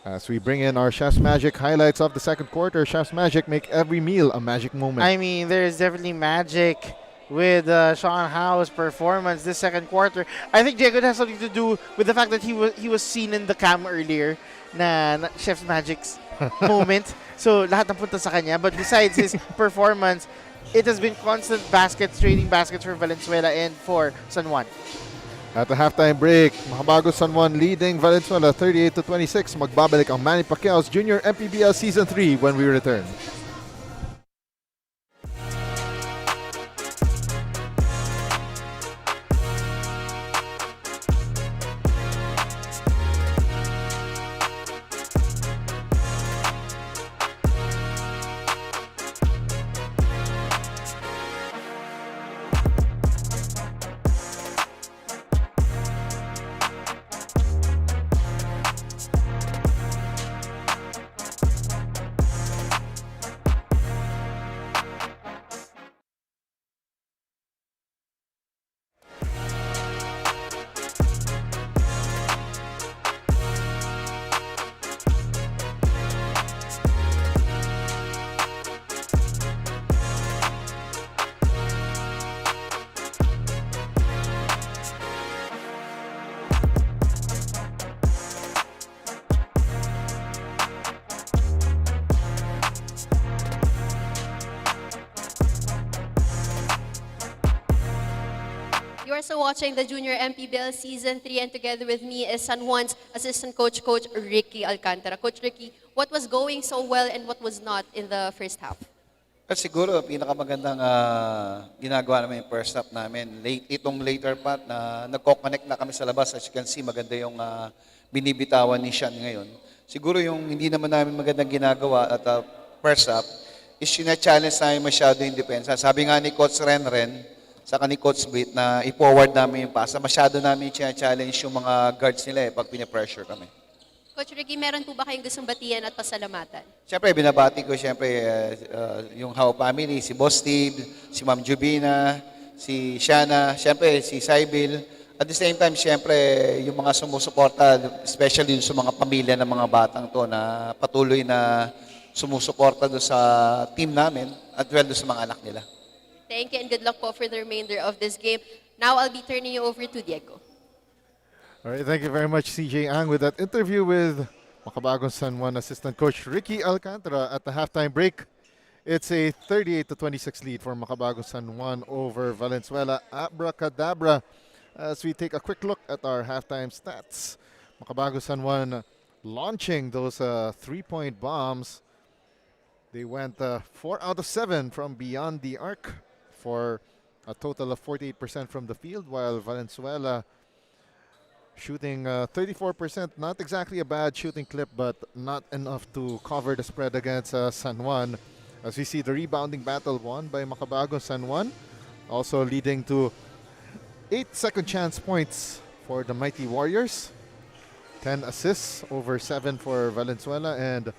[SPEAKER 3] As we bring in our Chef's Magic highlights of the second quarter, Chef's Magic make every meal a magic moment.
[SPEAKER 4] I mean, there's definitely magic with Sean Howe's performance this second quarter. I think Diego has something to do with the fact that he was seen in the cam earlier na Chef's Magic's moment. So lahat ng punta sa kanya. But besides his performance, it has been constant trading baskets for Valenzuela and for San Juan.
[SPEAKER 3] At the halftime break, Makabagong San Juan leading Valenzuela 38-26. Magbabalik ang Manny Pacquiao's Junior MPBL Season 3 when we return.
[SPEAKER 6] You are also watching the Junior MPBL Season 3, and together with me is San Juan's assistant coach, Coach Ricky Alcantara. Coach Ricky, what was going so well and what was not in the first half?
[SPEAKER 7] At siguro, pinakamagandang ginagawa namin yung first half namin. Itong later part na nagko-connect na kami sa labas. As you can see, maganda yung binibitawan ni Sean ngayon. Siguro yung hindi naman namin magandang ginagawa at first half is sina-challenge namin masyado yung depensa. Sabi nga ni Coach Renren, saka ni Coach Brit na i-forward namin yung pasa. Masyado namin challenge yung mga guards nila pag pina-pressure kami.
[SPEAKER 6] Coach Ricky, meron po ba kayong gustong batiyan at pasalamatan?
[SPEAKER 7] Siyempre, binabati ko yung How family, si Boss Steve, si Ma'am Jubina, si Shana, siyempre si Sybil. At the same time, siyempre, yung mga sumusuporta, especially sa mga pamilya ng mga batang to na patuloy na sumusuporta doon sa team namin at well doon sa mga anak nila.
[SPEAKER 6] Thank you and good luck po for the remainder of this game. Now I'll be turning you over to Diego.
[SPEAKER 3] All right, thank you very much, CJ Ang, with that interview with Makabagong San Juan assistant coach Ricky Alcantara at the halftime break. It's a 38-26 lead for Makabagong San Juan over Valenzuela. Abracadabra as we take a quick look at our halftime stats. Makabagong San Juan launching those three-point bombs. They went 4 out of 7 from beyond the arc for a total of 48% from the field, while Valenzuela shooting 34%. Not exactly a bad shooting clip, but not enough to cover the spread against San Juan. As we see the rebounding battle won by Makabagong San Juan, also leading to 8 second chance points for the Mighty Warriors. 10 assists over 7 for Valenzuela, and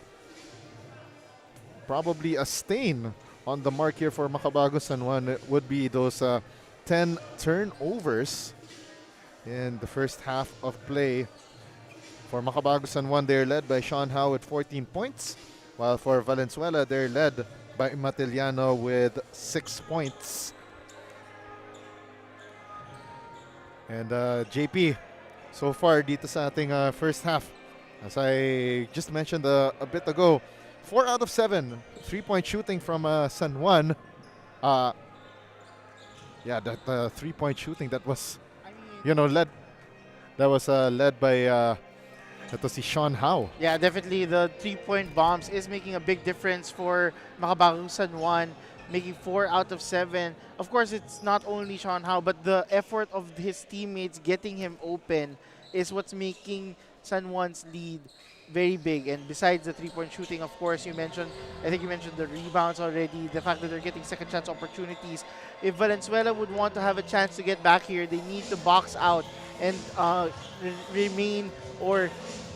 [SPEAKER 3] probably a stain on the mark here for Makabagong San Juan would be those 10 turnovers in the first half of play. For Makabagong San Juan, they're led by Sean Howe with 14 points, while for Valenzuela, they're led by Matiliano with 6 points. And JP, so far dito sa ating first half, as I just mentioned a bit ago, 4 out of 7 3-point shooting from San Juan. Yeah, that 3-point shooting that was, led by si Sean Howe.
[SPEAKER 4] Yeah, definitely the 3-point bombs is making a big difference for Makabagong San Juan, making 4 out of 7. Of course, it's not only Sean Howe, but the effort of his teammates getting him open is what's making San Juan's lead very big. And besides the three-point shooting, of course, I think you mentioned the rebounds already, the fact that they're getting second chance opportunities. If Valenzuela would want to have a chance to get back here, they need to box out and remain or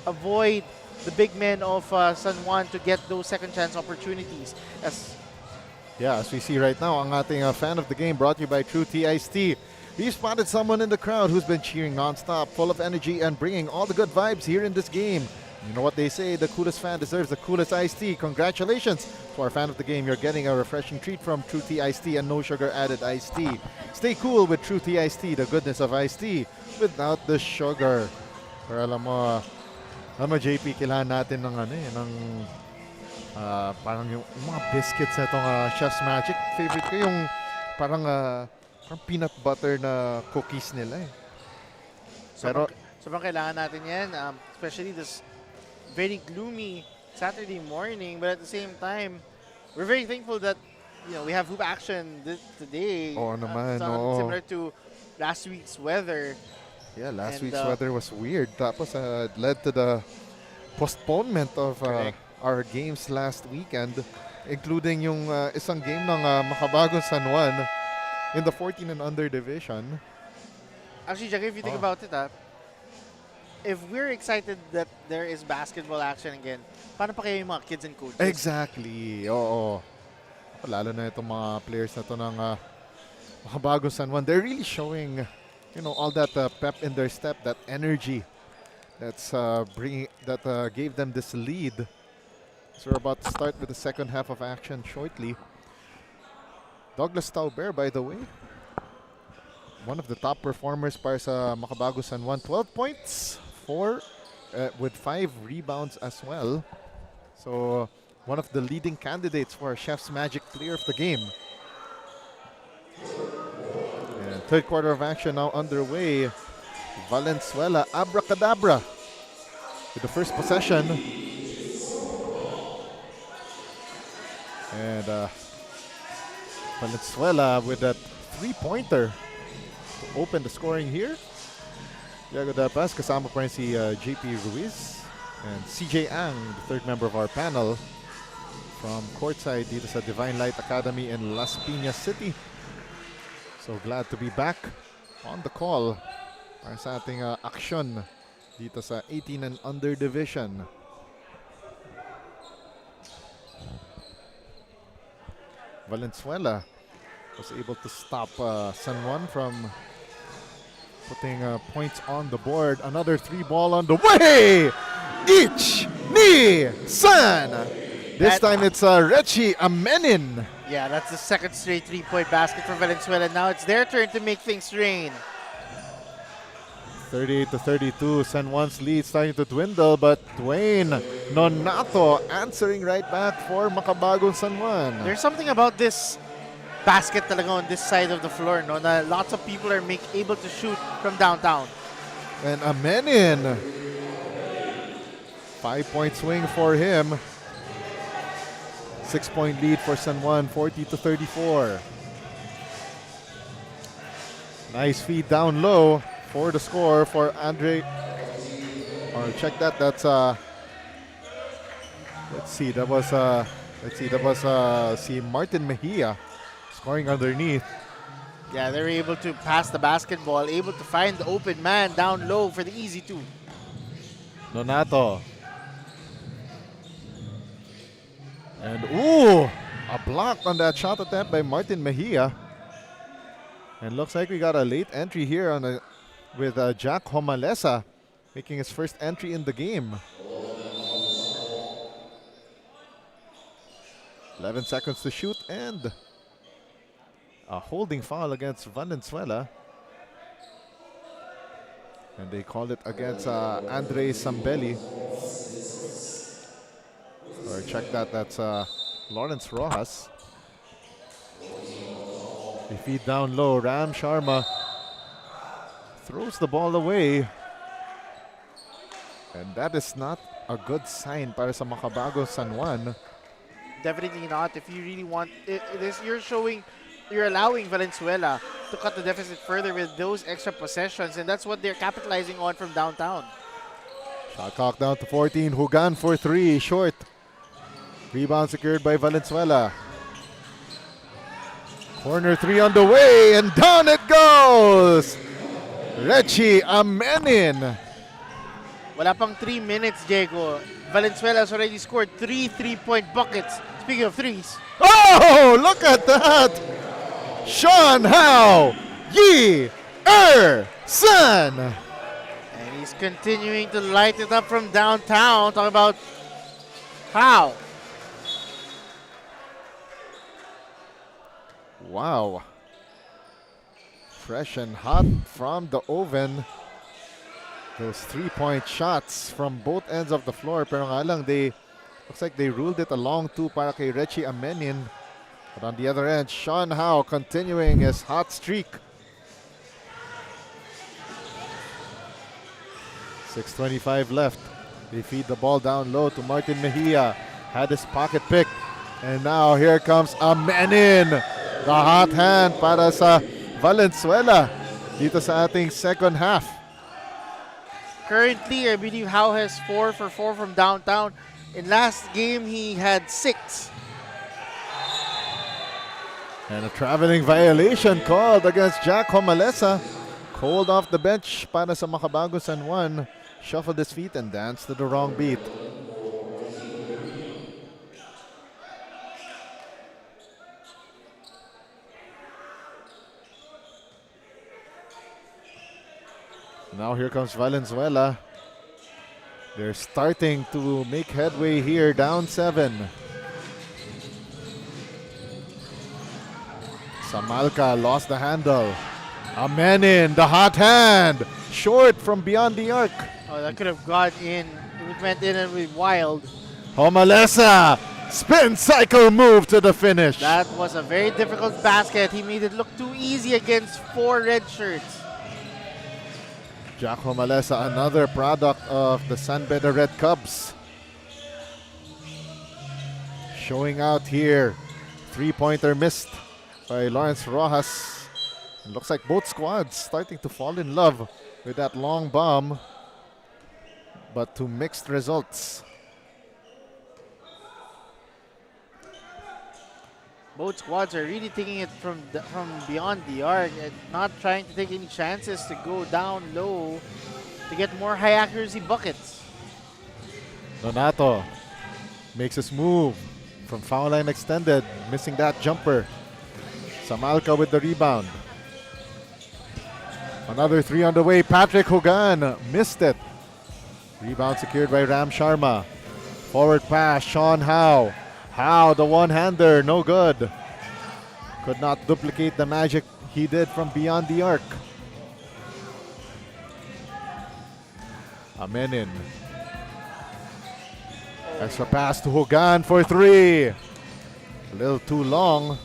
[SPEAKER 4] avoid the big men of San Juan to get those second chance opportunities.
[SPEAKER 3] As we see right now, ang ating fan of the game brought to you by True Tea Iced Tea. We spotted someone in the crowd who's been cheering non-stop, full of energy and bringing all the good vibes here in this game. You know what they say, the coolest fan deserves the coolest iced tea. Congratulations to our fan of the game. You're getting a refreshing treat from True Tea Iced Tea and no sugar added iced tea. Stay cool with True Tea Iced Tea, the goodness of iced tea without the sugar. Pero alam mo JP, kailangan natin ng parang yung mga biscuits na itong Chef's Magic. Favorite ko yung parang peanut butter na cookies nila eh. Pero
[SPEAKER 4] sobrang kailangan natin yan, especially this very gloomy Saturday morning. But at the same time, we're very thankful that we have hoop action today.
[SPEAKER 3] Oo naman,
[SPEAKER 4] Similar to last week's weather.
[SPEAKER 3] Yeah, last week's weather was weird. Tapos it led to the postponement of our games last weekend, including yung isang game ng Makabagong San Juan in the 14 and under division.
[SPEAKER 4] Actually, Jack, if you think about it, if we're excited that there is basketball action again, paano pa kayo yung mga kids and coaches?
[SPEAKER 3] Exactly. Oo. Lalo na itong mga players na to ng Makabagong San Juan. They're really showing, all that pep in their step, that energy that's gave them this lead. So we're about to start with the second half of action shortly. Douglas Tauber, by the way, one of the top performers para sa Makabagong San Juan. 12 points, with 5 rebounds as well. So one of the leading candidates for Chef's Magic Player of the game. And third quarter of action now underway. Valenzuela, abracadabra with the first possession. And Valenzuela with that three-pointer to open the scoring here. Diago Dapas, kasama pa rin si JP Ruiz and CJ Ang, the third member of our panel from courtside dito sa Divine Light Academy in Las Piñas City. So glad to be back on the call para sa ating aksyon dito sa 18 and under division. Valenzuela was able to stop San Juan from putting points on the board. Another three ball on the way! Ich ni San! This time it's Rechi Amenin.
[SPEAKER 4] Yeah, that's the second straight three-point basket for Valenzuela. Now it's their turn to make things rain.
[SPEAKER 3] 38-32, San Juan's lead starting to dwindle, but Dwayne Nonato answering right back for Makabagong San Juan.
[SPEAKER 4] There's something about this basket talaga on this side of the floor, no? Na lots of people are able to shoot from downtown.
[SPEAKER 3] And Amenin, 5-point swing for him. 6-point lead for San Juan, 40-34. Nice feed down low for the score for Andre. Or check that. That's that was Martin Mejia scoring underneath.
[SPEAKER 4] Yeah, they're able to pass the basketball, able to find the open man down low for the easy two.
[SPEAKER 3] Nonato. And a block on that shot attempt by Martin Mejia. And looks like we got a late entry here on with Jack Homalesa making his first entry in the game. 11 seconds to shoot and a holding foul against Valenzuela. And they called it against Andre Sambeli. Or check that, that's Lawrence Rojas. They feed down low. Ram Sharma throws the ball away. And that is not a good sign para sa Makabagong San Juan.
[SPEAKER 4] Definitely not. If you really want you're allowing Valenzuela to cut the deficit further with those extra possessions, and that's what they're capitalizing on from downtown.
[SPEAKER 3] Shot clock down to 14. Juan for 3, short. Rebound secured by Valenzuela. Corner 3 on the way, and down it goes! Reggie Amenin.
[SPEAKER 4] Wala pang 3 minutes, Diego. Valenzuela has already scored 3 3-point buckets. Speaking of threes.
[SPEAKER 3] Oh, look at that! Sean Howe Yi Sun.
[SPEAKER 4] And he's continuing to light it up from downtown. Talk about how.
[SPEAKER 3] Wow. Fresh and hot from the oven. Those 3-point shots from both ends of the floor. Pero nga lang, looks like they ruled it a long 2 para kay Reggie Amenin. But on the other end, Sean Howe continuing his hot streak. 6:25 left. They feed the ball down low to Martin Mejia. Had his pocket pick. And now here comes Amenin. The hot hand para sa Valenzuela dito sa ating second half.
[SPEAKER 4] Currently, I believe Howe has 4 for 4 from downtown. In last game, he had 6.
[SPEAKER 3] And a traveling violation called against Jack Homalesa. Called off the bench para sa Makabagong San Juan. Shuffled his feet and danced to the wrong beat. Now here comes Valenzuela. They're starting to make headway here, down 7. Samalka lost the handle. Amenin, the hot hand, short from beyond the arc.
[SPEAKER 4] Oh, that could have gone in. It went in and was wild.
[SPEAKER 3] Homalesa, spin cycle move to the finish.
[SPEAKER 4] That was a very difficult basket. He made it look too easy against 4 red shirts.
[SPEAKER 3] Jack Homalesa, another product of the San Beda Red Cubs. Showing out here. 3-pointer missed by Lawrence Rojas. It looks like both squads starting to fall in love with that long bomb, but to mixed results.
[SPEAKER 4] Both squads are really taking it from beyond the arc and not trying to take any chances to go down low to get more high accuracy buckets.
[SPEAKER 3] Donato makes his move from foul line extended, missing that jumper. Samalka with the rebound. Another 3 on the way. Patrick Juan missed it. Rebound secured by Ram Sharma. Forward pass, Sean Howe. Howe, the one-hander, no good. Could not duplicate the magic he did from beyond the arc. Amenin. Extra pass to Juan for 3. A little too long.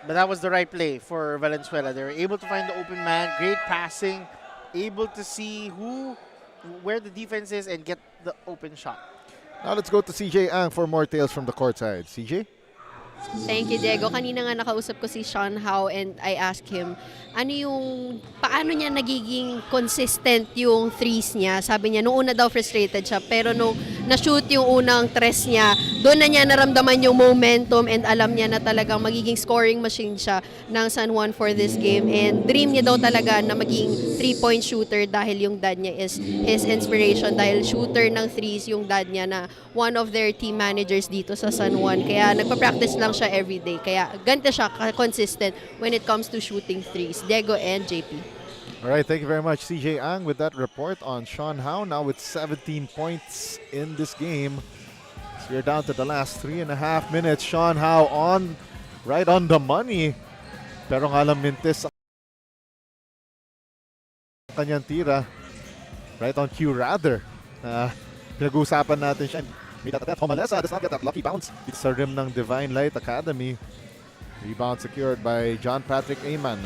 [SPEAKER 4] But that was the right play for Valenzuela. They were able to find the open man, great passing, able to see where the defense is and get the open shot.
[SPEAKER 3] Now let's go to CJ Ang for more tales from the court side. CJ?
[SPEAKER 6] Thank you, Diego. Kanina nga nakausap ko si Sean Howe and I asked him, paano niya nagiging consistent yung threes niya? Sabi niya, noong una daw frustrated siya, pero nung na-shoot yung unang tres niya, doon na niya naramdaman yung momentum and alam niya na talagang magiging scoring machine siya ng San Juan for this game. And dream niya daw talaga na maging 3-point shooter dahil yung dad niya is his inspiration. Dahil shooter ng threes yung dad niya na one of their team managers dito sa San Juan. Kaya nagpa-practice lang siya everyday. Kaya ganito siya consistent when it comes to shooting threes. Diego and JP.
[SPEAKER 3] All right, thank you very much, CJ Ang, with that report on Sean Howe. Now with 17 points in this game. So we're down to the last 3.5 minutes. Sean Howe right on the money. Pero nga lang mintis sa kanyang tira. Right on cue rather. Pinag-uusapan natin siya. Homalesa does not get that lucky bounce. It's sa rim ng Divine Light Academy. Rebound secured by John Patrick Ayman.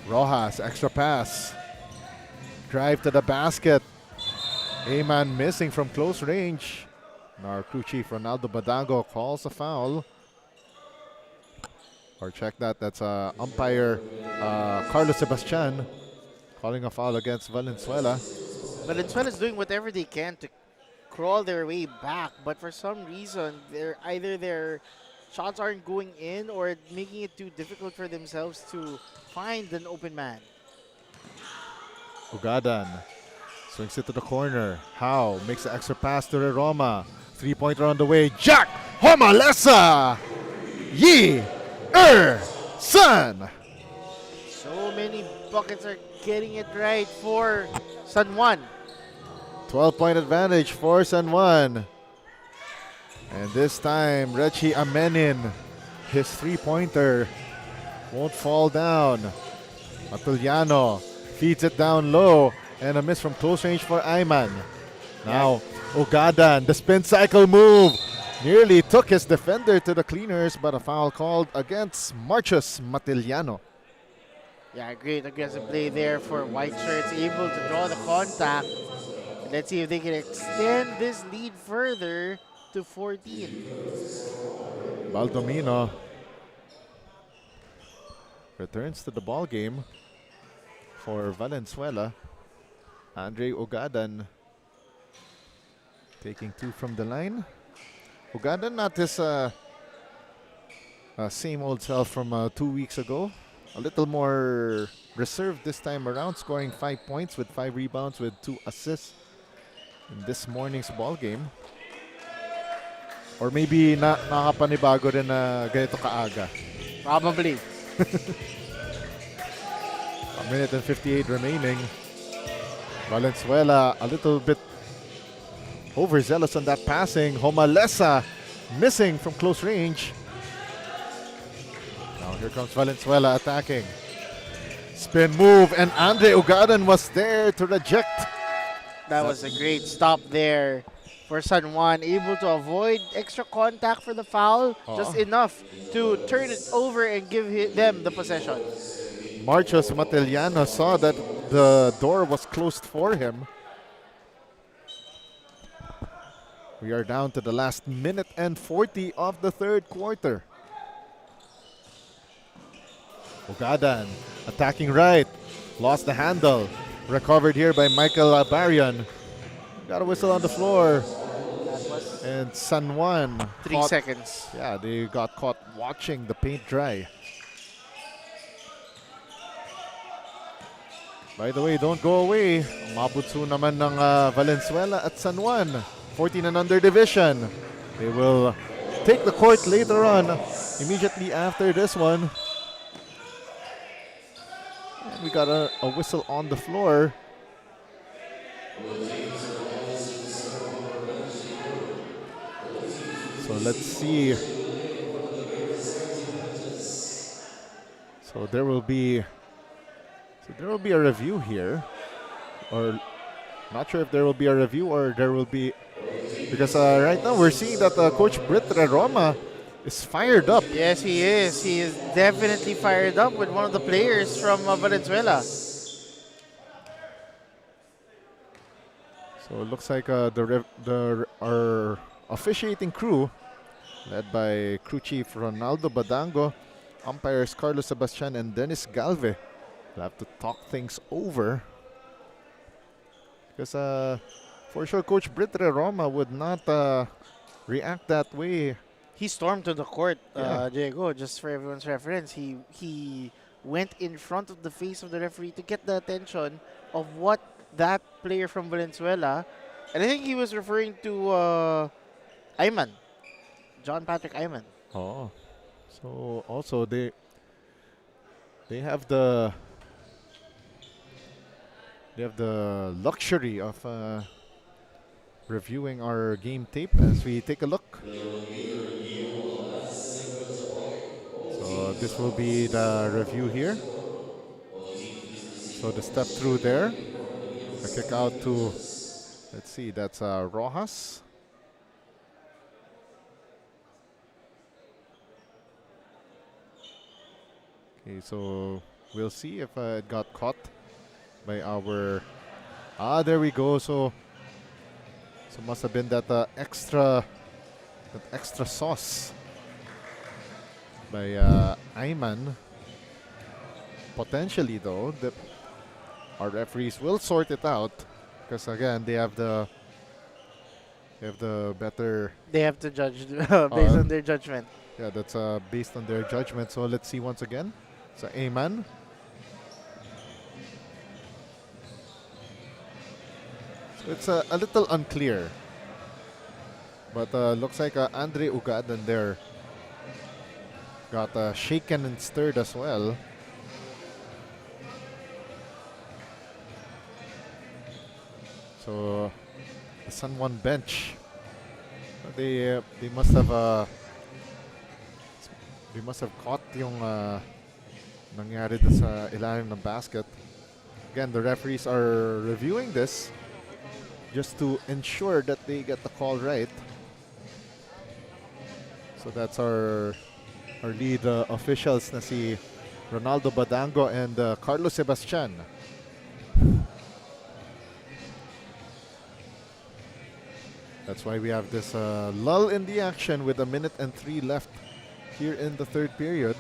[SPEAKER 3] Rojas, extra pass. Drive to the basket. Ayman missing from close range. And our crew chief Ronaldo Badago calls a foul. Or check that, that's umpire Carlos Sebastian. calling a foul against Valenzuela.
[SPEAKER 4] Valenzuela's doing whatever they can to crawl their way back, but for some reason, either their shots aren't going in or making it too difficult for themselves to find an open man.
[SPEAKER 3] Ugadan swings it to the corner. Howe makes the extra pass to Roma. 3-pointer on the way. Jack Homalesa! Yi Sun!
[SPEAKER 4] So many buckets are getting it right for San Juan.
[SPEAKER 3] 12-point advantage for San Juan. And this time, Rechi Amenin, his 3-pointer won't fall down. Matuliano feeds it down low, and a miss from close range for Ayman. Now, Ugadan, the spin cycle move, nearly took his defender to the cleaners, but a foul called against Marcus Matiliano.
[SPEAKER 4] Yeah, great aggressive play there for White Shirts, able to draw the contact. Let's see if they can extend this lead further to 14.
[SPEAKER 3] Baldomino returns to the ball game for Valenzuela. Andre Ugadan taking 2 from the line. Ugadan not his same old self from 2 weeks ago. A little more reserved this time around, scoring 5 points with 5 rebounds with 2 assists in this morning's ball game. Or maybe nakapanibago rin na ganito kaaga.
[SPEAKER 4] Probably.
[SPEAKER 3] A minute and 58 remaining. Valenzuela a little bit overzealous on that passing. Homalesa missing from close range. Now here comes Valenzuela attacking. Spin move, and Andre Ugadan was there to reject.
[SPEAKER 4] That was a great stop there for San Juan, able to avoid extra contact for the foul, just enough to turn it over and give them the possession.
[SPEAKER 3] Marcos Matiliano saw that the door was closed for him. We are down to the last minute and 40 of the third quarter. Ugadan attacking right, lost the handle, recovered here by Michael Barian. Got a whistle on the floor. And San Juan
[SPEAKER 4] 3 seconds.
[SPEAKER 3] Yeah, they got caught watching the paint dry. By the way, don't go away. Mabutsu naman ng Valenzuela at San Juan. 14 and under division. They will take the court later on, immediately after this one. And we got a whistle on the floor. So let's see. So there will be a review here, or not sure if there will be a review or there will be, because right now we're seeing that Coach Britt Roma is fired up.
[SPEAKER 4] Yes, he is. He is definitely fired up with one of the players from Valenzuela.
[SPEAKER 3] So it looks like our officiating crew, led by crew chief Ronaldo Badango, umpires Carlos Sebastian and Dennis Galve, will have to talk things over. Because for sure Coach Britt Roma would not react that way.
[SPEAKER 4] He stormed to the court,
[SPEAKER 3] Yeah.
[SPEAKER 4] Diego, just for everyone's reference. He went in front of the face of the referee to get the attention of what that player from Valenzuela, and I think he was referring to Ayman, John Patrick Ayman.
[SPEAKER 3] Oh, so also they have the luxury of reviewing our game tape as we take a look. So this will be the review here. So the step through there, the kick out to, let's see, that's Rojas. Okay, so we'll see if it got caught by our. There we go. So must have been that extra sauce by Ayman. Potentially though, our referees will sort it out because again they have the better.
[SPEAKER 4] They have to judge based on their judgment.
[SPEAKER 3] Yeah, that's based on their judgment. So let's see once again. So Ayman. So it's a little unclear. But looks like Andre Ugadan there got shaken and stirred as well. So the San Juan bench, they must have caught yung nangyari dun sa ilalim ng basket. Again, the referees are reviewing this just to ensure that they get the call right. So that's our lead officials na si Ronaldo Badango and Carlos Sebastian. That's why we have this lull in the action with 1 minute and 3 left here in the third period.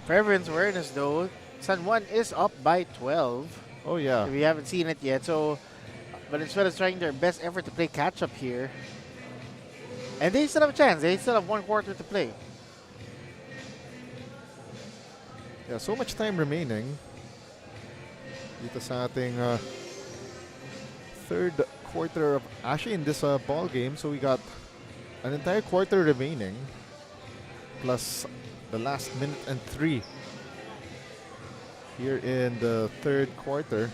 [SPEAKER 4] For everyone's awareness, though, San Juan is up by 12.
[SPEAKER 3] Oh yeah.
[SPEAKER 4] We haven't seen it yet, so Valenzuela is trying their best effort to play catch up here. And they still have a chance. They still have 1 quarter to play.
[SPEAKER 3] Yeah, so much time remaining. Dito sa ating third quarter of actually in this ball game. So we got an entire quarter remaining plus the last 1 minute and 3 here in the third quarter.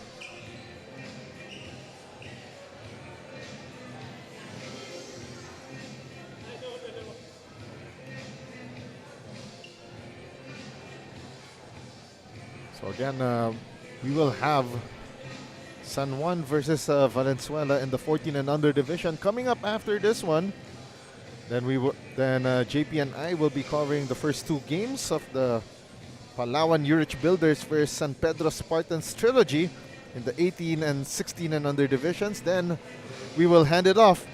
[SPEAKER 3] So again, we will have San Juan versus Valenzuela in the 14 and under division coming up after this one. Then JP and I will be covering the first 2 games of the Palawan Urich Builders versus San Pedro Spartans trilogy in the 18 and 16 and under divisions. Then we will hand it off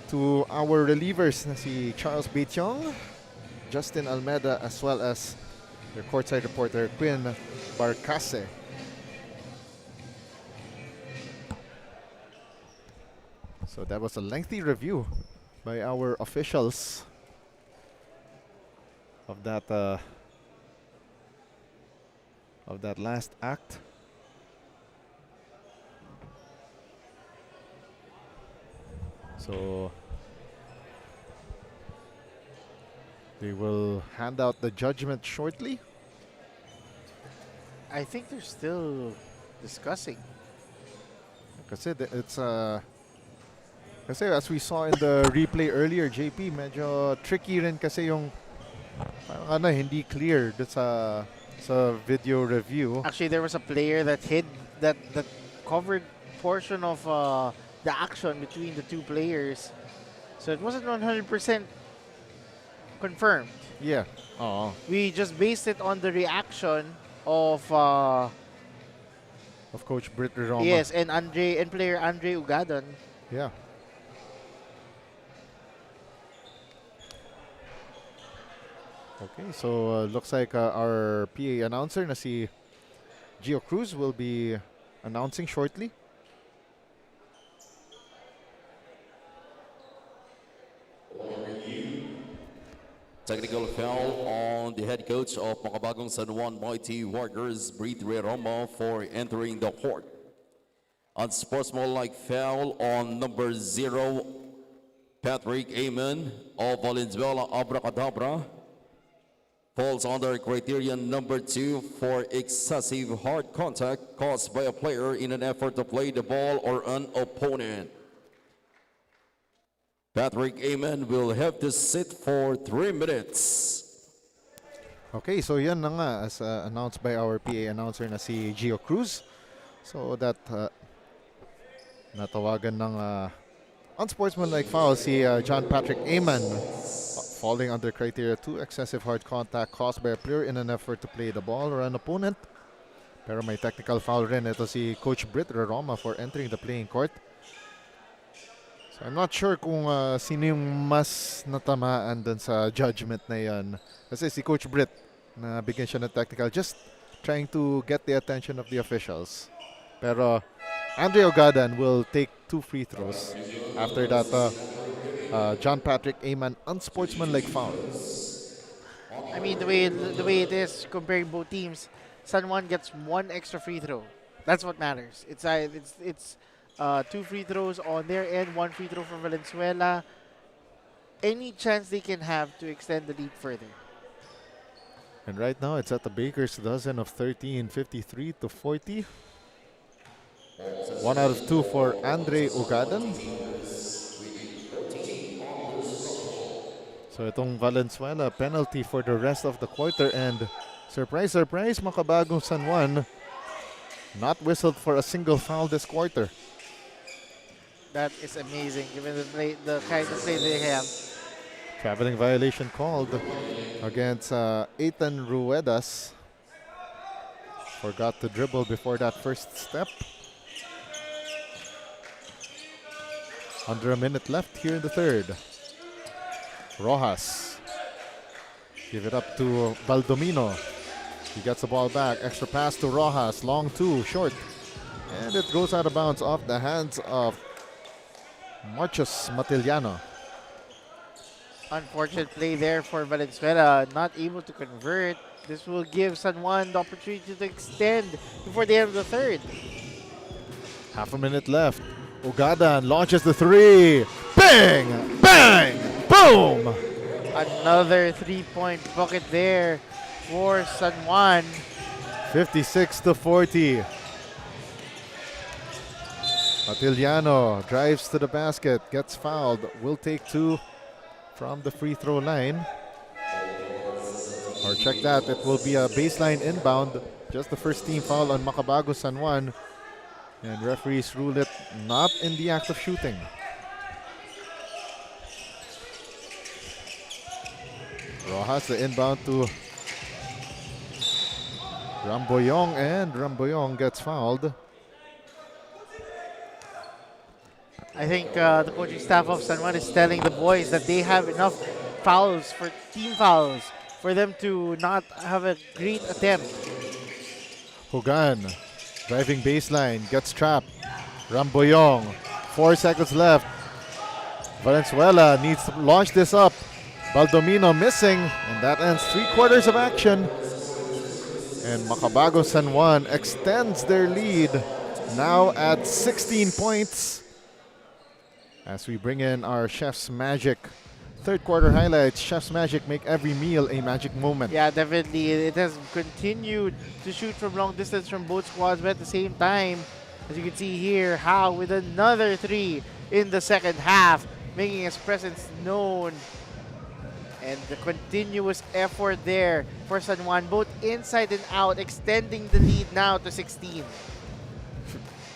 [SPEAKER 3] to our relievers na si Charles Beityong, Justin Almeida, as well as their courtside reporter Quinn Barcase. So that was a lengthy review by our officials of that last act. So they will hand out the judgment shortly.
[SPEAKER 4] I think they're still discussing.
[SPEAKER 3] Kasi it's kasi as we saw in the replay earlier, JP, medyo tricky rin kasi yung parang hindi clear sa video review.
[SPEAKER 4] Actually, there was a player that hid that covered portion of the action between the 2 players. So it wasn't 100% confirmed.
[SPEAKER 3] Yeah.
[SPEAKER 4] We just based it on the reaction of
[SPEAKER 3] Coach Britt Roma.
[SPEAKER 4] yes, and player Andre Ugadan.
[SPEAKER 3] Yeah. Okay, so looks like our PA announcer na si Gio Cruz will be announcing shortly.
[SPEAKER 5] Technical foul on the head coach of Makabagong San Juan Mighty Warriors, Britt Roma, for entering the court. Unsportsmanlike foul on number 0, Patrick Amen of Valenzuela Abracadabra. Falls under criterion number 2 for excessive hard contact caused by a player in an effort to play the ball or an opponent. Patrick Amen will have to sit for 3 minutes.
[SPEAKER 3] Okay, so yan na nga as announced by our PA announcer na si Gio Cruz. So that natawagan ng unsportsmanlike foul si John Patrick Amen, falling under criteria 2, excessive hard contact caused by a player in an effort to play the ball or an opponent. Pero may technical foul rin ito si Coach Britt Roma for entering the playing court. So I'm not sure kung sino yung mas natamaan dun sa judgment na yan. Kasi si Coach Britt na bigyan siya ng technical, just trying to get the attention of the officials. Pero Andre Ogadan will take 2 free throws. After that, John Patrick Ayman unsportsmanlike foul.
[SPEAKER 4] I mean, the way it is comparing both teams, San Juan gets 1 extra free throw. That's what matters. It's 2 free throws on their end, 1 free throw from Valenzuela. Any chance they can have to extend the lead further.
[SPEAKER 3] And right now, it's at the Baker's dozen of 13, 53 to 40. 1 out of 2 for Andre Ugadan. So itong Valenzuela penalty for the rest of the quarter, and surprise, surprise, Makabagong San Juan not whistled for a single foul this quarter.
[SPEAKER 4] That is amazing, given the kind of play they have.
[SPEAKER 3] Traveling violation called against Ethan Ruedas. Forgot to dribble before that first step. Under a minute left here in the third. Rojas. Give it up to Baldomino. He gets the ball back. Extra pass to Rojas. Long 2, short. And it goes out of bounds off the hands of Marcos Matiliano.
[SPEAKER 4] Unfortunate play there for Valenzuela, not able to convert. This will give San Juan the opportunity to extend before the end of the third.
[SPEAKER 3] Half a minute left. Ugadan launches the 3. Bang! Bang! Boom!
[SPEAKER 4] Another 3-point bucket there for San Juan.
[SPEAKER 3] 56 to 40. Matiliano drives to the basket, gets fouled, will take 2 from the free throw line. Or check that, it will be a baseline inbound. Just the first team foul on Makabagong San Juan. And referees rule it not in the act of shooting. Rojas the inbound to Ramboyong, and Ramboyong gets fouled.
[SPEAKER 4] I think the coaching staff of San Juan is telling the boys that they have enough fouls, for team fouls, for them to not have a great attempt.
[SPEAKER 3] Hugan driving baseline, gets trapped. Ramboyong, 4 seconds left. Valenzuela needs to launch this up. Baldomino missing, and that ends 3/4 of action. And Makabagong San Juan extends their lead now at 16 points. As we bring in our Chef's Magic third quarter highlights. Chef's Magic, make every meal a magic moment.
[SPEAKER 4] Yeah, definitely. It has continued to shoot from long distance from both squads, but at the same time, as you can see here, How with another 3 in the second half, making his presence known. And the continuous effort there for San Juan, both inside and out, extending the lead now to 16.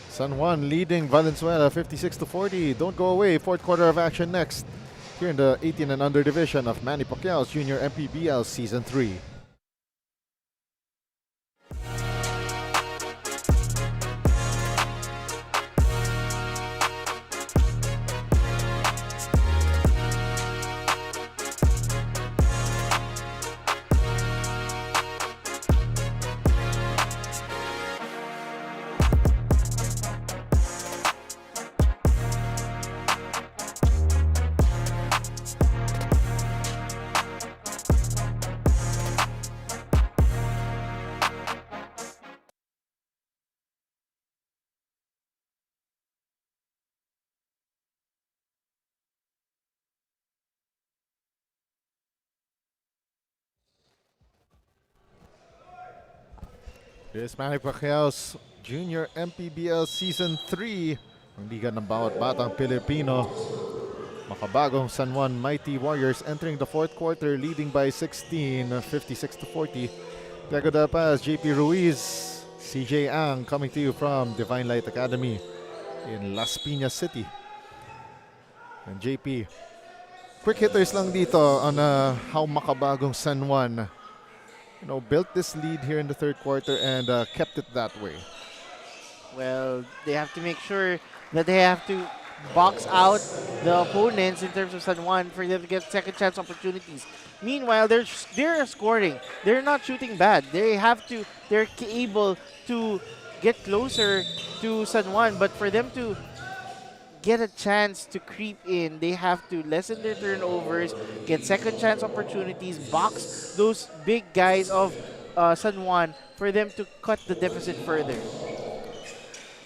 [SPEAKER 3] San Juan leading Valenzuela 56 to 40. Don't go away. Fourth quarter of action next here in the 18 and under division of Manny Pacquiao's Junior MPBL Season 3. This is Manny Pacquiao's Junior MPBL Season 3. Ang liga ng bawat batang Pilipino. Makabagong San Juan Mighty Warriors entering the fourth quarter, leading by 16, 56 to 40. Diego Da Paz, JP Ruiz, CJ Ang coming to you from Divine Light Academy in Las Piñas City. And JP, quick hitters lang dito on how Makabagong San Juan built this lead here in the third quarter and kept it that way.
[SPEAKER 4] Well, they have to make sure that they have to box out the opponents in terms of San Juan for them to get second chance opportunities. Meanwhile, they're scoring. They're not shooting bad. They're able to get closer to San Juan, but for them to get a chance to creep in, they have to lessen their turnovers, get second chance opportunities, box those big guys of San Juan for them to cut the deficit further.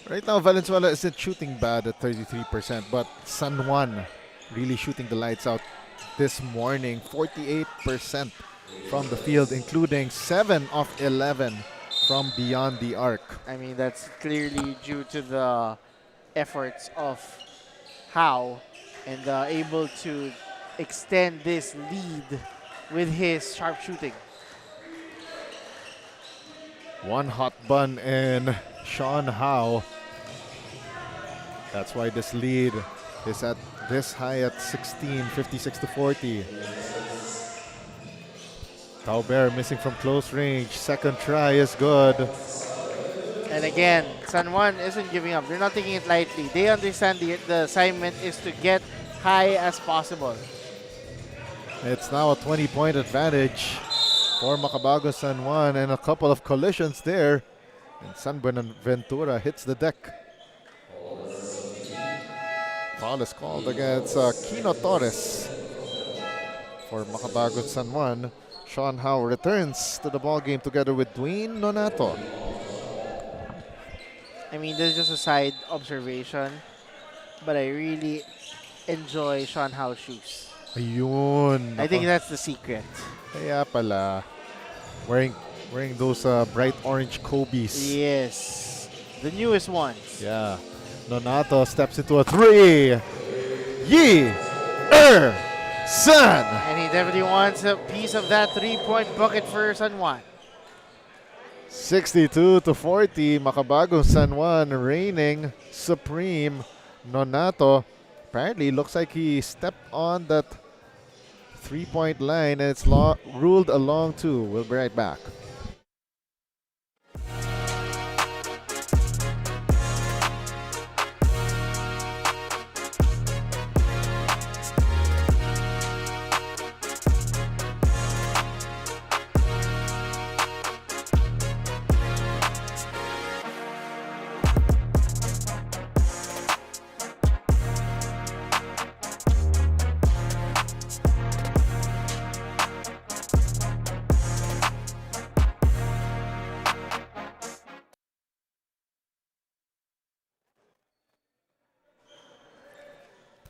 [SPEAKER 3] Right now, Valenzuela isn't shooting bad at 33%, but San Juan really shooting the lights out this morning. 48% from the field, including 7 of 11 from beyond the arc.
[SPEAKER 4] I mean, that's clearly due to the efforts of Howe and able to extend this lead with his sharp shooting.
[SPEAKER 3] One hot bun in Sean Howe. That's why this lead is at this high at 16, 56-40. Taubert missing from close range. Second try is good.
[SPEAKER 4] And again, San Juan isn't giving up. They're not taking it lightly. They understand the assignment is to get high as possible.
[SPEAKER 3] It's now a 20-point advantage for Makabago San Juan, and a couple of collisions there. And San Buenaventura hits the deck. Foul is called against Kino Torres for Makabago San Juan. Sean Howe returns to the ball game together with Dwayne Nonato.
[SPEAKER 4] I mean, this is just a side observation, but I really enjoy Sean Howe's shoes.
[SPEAKER 3] Ayun.
[SPEAKER 4] I think that's the secret.
[SPEAKER 3] Kaya pala. Wearing those bright orange Kobe's.
[SPEAKER 4] Yes, the newest ones.
[SPEAKER 3] Yeah. Nonato steps into a three. San.
[SPEAKER 4] And he definitely wants a piece of that three-point bucket for San Juan.
[SPEAKER 3] 62-40. Makabago San Juan reigning supreme. Nonato apparently looks like he stepped on that three-point line, and it's ruled a long two. We'll be right back.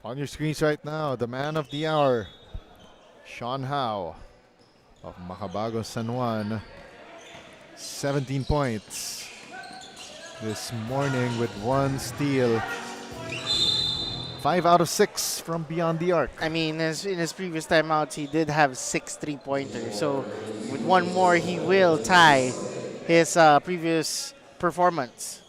[SPEAKER 3] On your screens right now, the man of the hour, Sean Howe of Makabago San Juan. 17 points this morning with one steal. 5 out of 6 from beyond the arc.
[SPEAKER 4] I mean, in his previous timeouts, he did have 6 three-pointers. So with one more, he will tie his previous performance.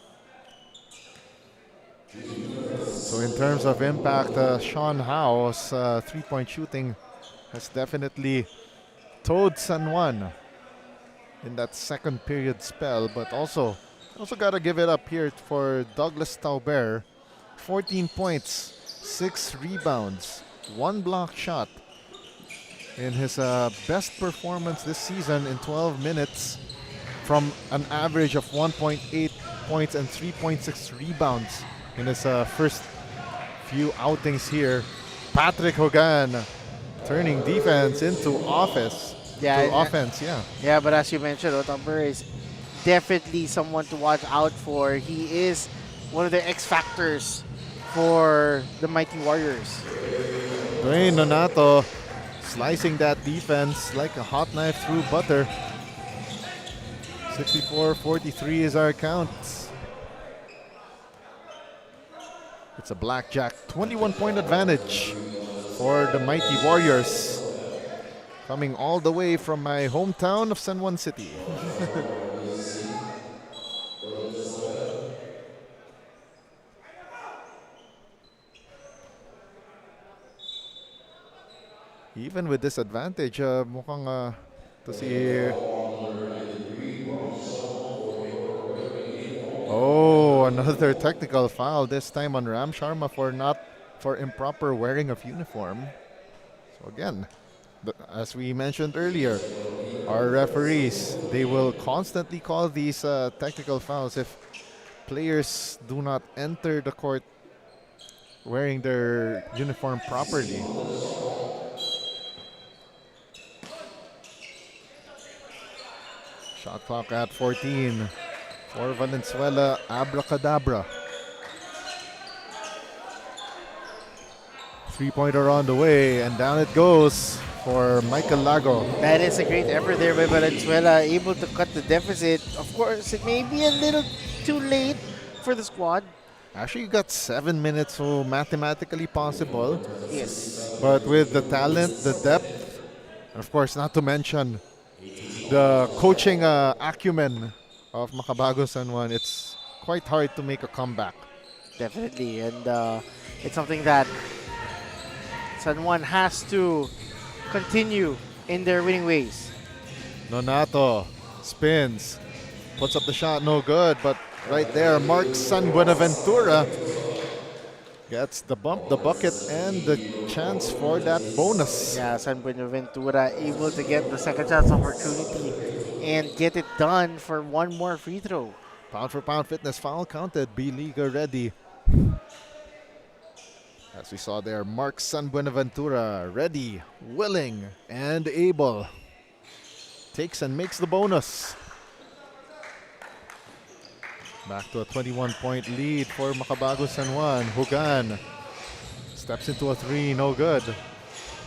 [SPEAKER 3] So in terms of impact, Sean Howe's three-point shooting has definitely towed San Juan in that second period spell, but also got to give it up here for Douglas Taubert. 14 points, 6 rebounds, 1 block shot in his best performance this season in 12 minutes from an average of 1.8 points and 3.6 rebounds in his first few outings here. Patrick Hogan turning defense into offense.
[SPEAKER 4] Yeah, but as you mentioned, Taubert is definitely someone to watch out for. He is one of the X factors for the Mighty Warriors.
[SPEAKER 3] Dwayne Nonato slicing that defense like a hot knife through butter. 64-43 is our count. It's a blackjack 21-point advantage for the Mighty Warriors. Coming all the way from my hometown of San Juan City. Even with this advantage, mukhang to si... Oh, another technical foul, this time on Ram Sharma for improper wearing of uniform. So again, as we mentioned earlier, our referees, they will constantly call these technical fouls if players do not enter the court wearing their uniform properly. Shot clock at 14 for Valenzuela. Abracadabra. Three-pointer on the way, and down it goes for Michael Lago.
[SPEAKER 4] That is a great effort there by Valenzuela, able to cut the deficit. Of course, it may be a little too late for the squad.
[SPEAKER 3] Actually, you got 7 minutes, so mathematically possible.
[SPEAKER 4] Yes.
[SPEAKER 3] But with the talent, the depth, and of course, not to mention the coaching acumen of Makabagong San Juan, it's quite hard to make a comeback.
[SPEAKER 4] Definitely, and it's something that San Juan has to continue in their winning ways.
[SPEAKER 3] Nonato spins, puts up the shot, no good, but right there, Mark San Buenaventura gets the bump, the bucket, and the chance for that bonus.
[SPEAKER 4] Yeah, San Buenaventura able to get the second chance opportunity and get it done for one more free throw.
[SPEAKER 3] Pound for pound fitness foul counted, B-Liga ready. As we saw there, Mark San Buenaventura ready, willing, and able. Takes and makes the bonus. Back to a 21-point lead for Makabagong San Juan. Hugan steps into a three, no good.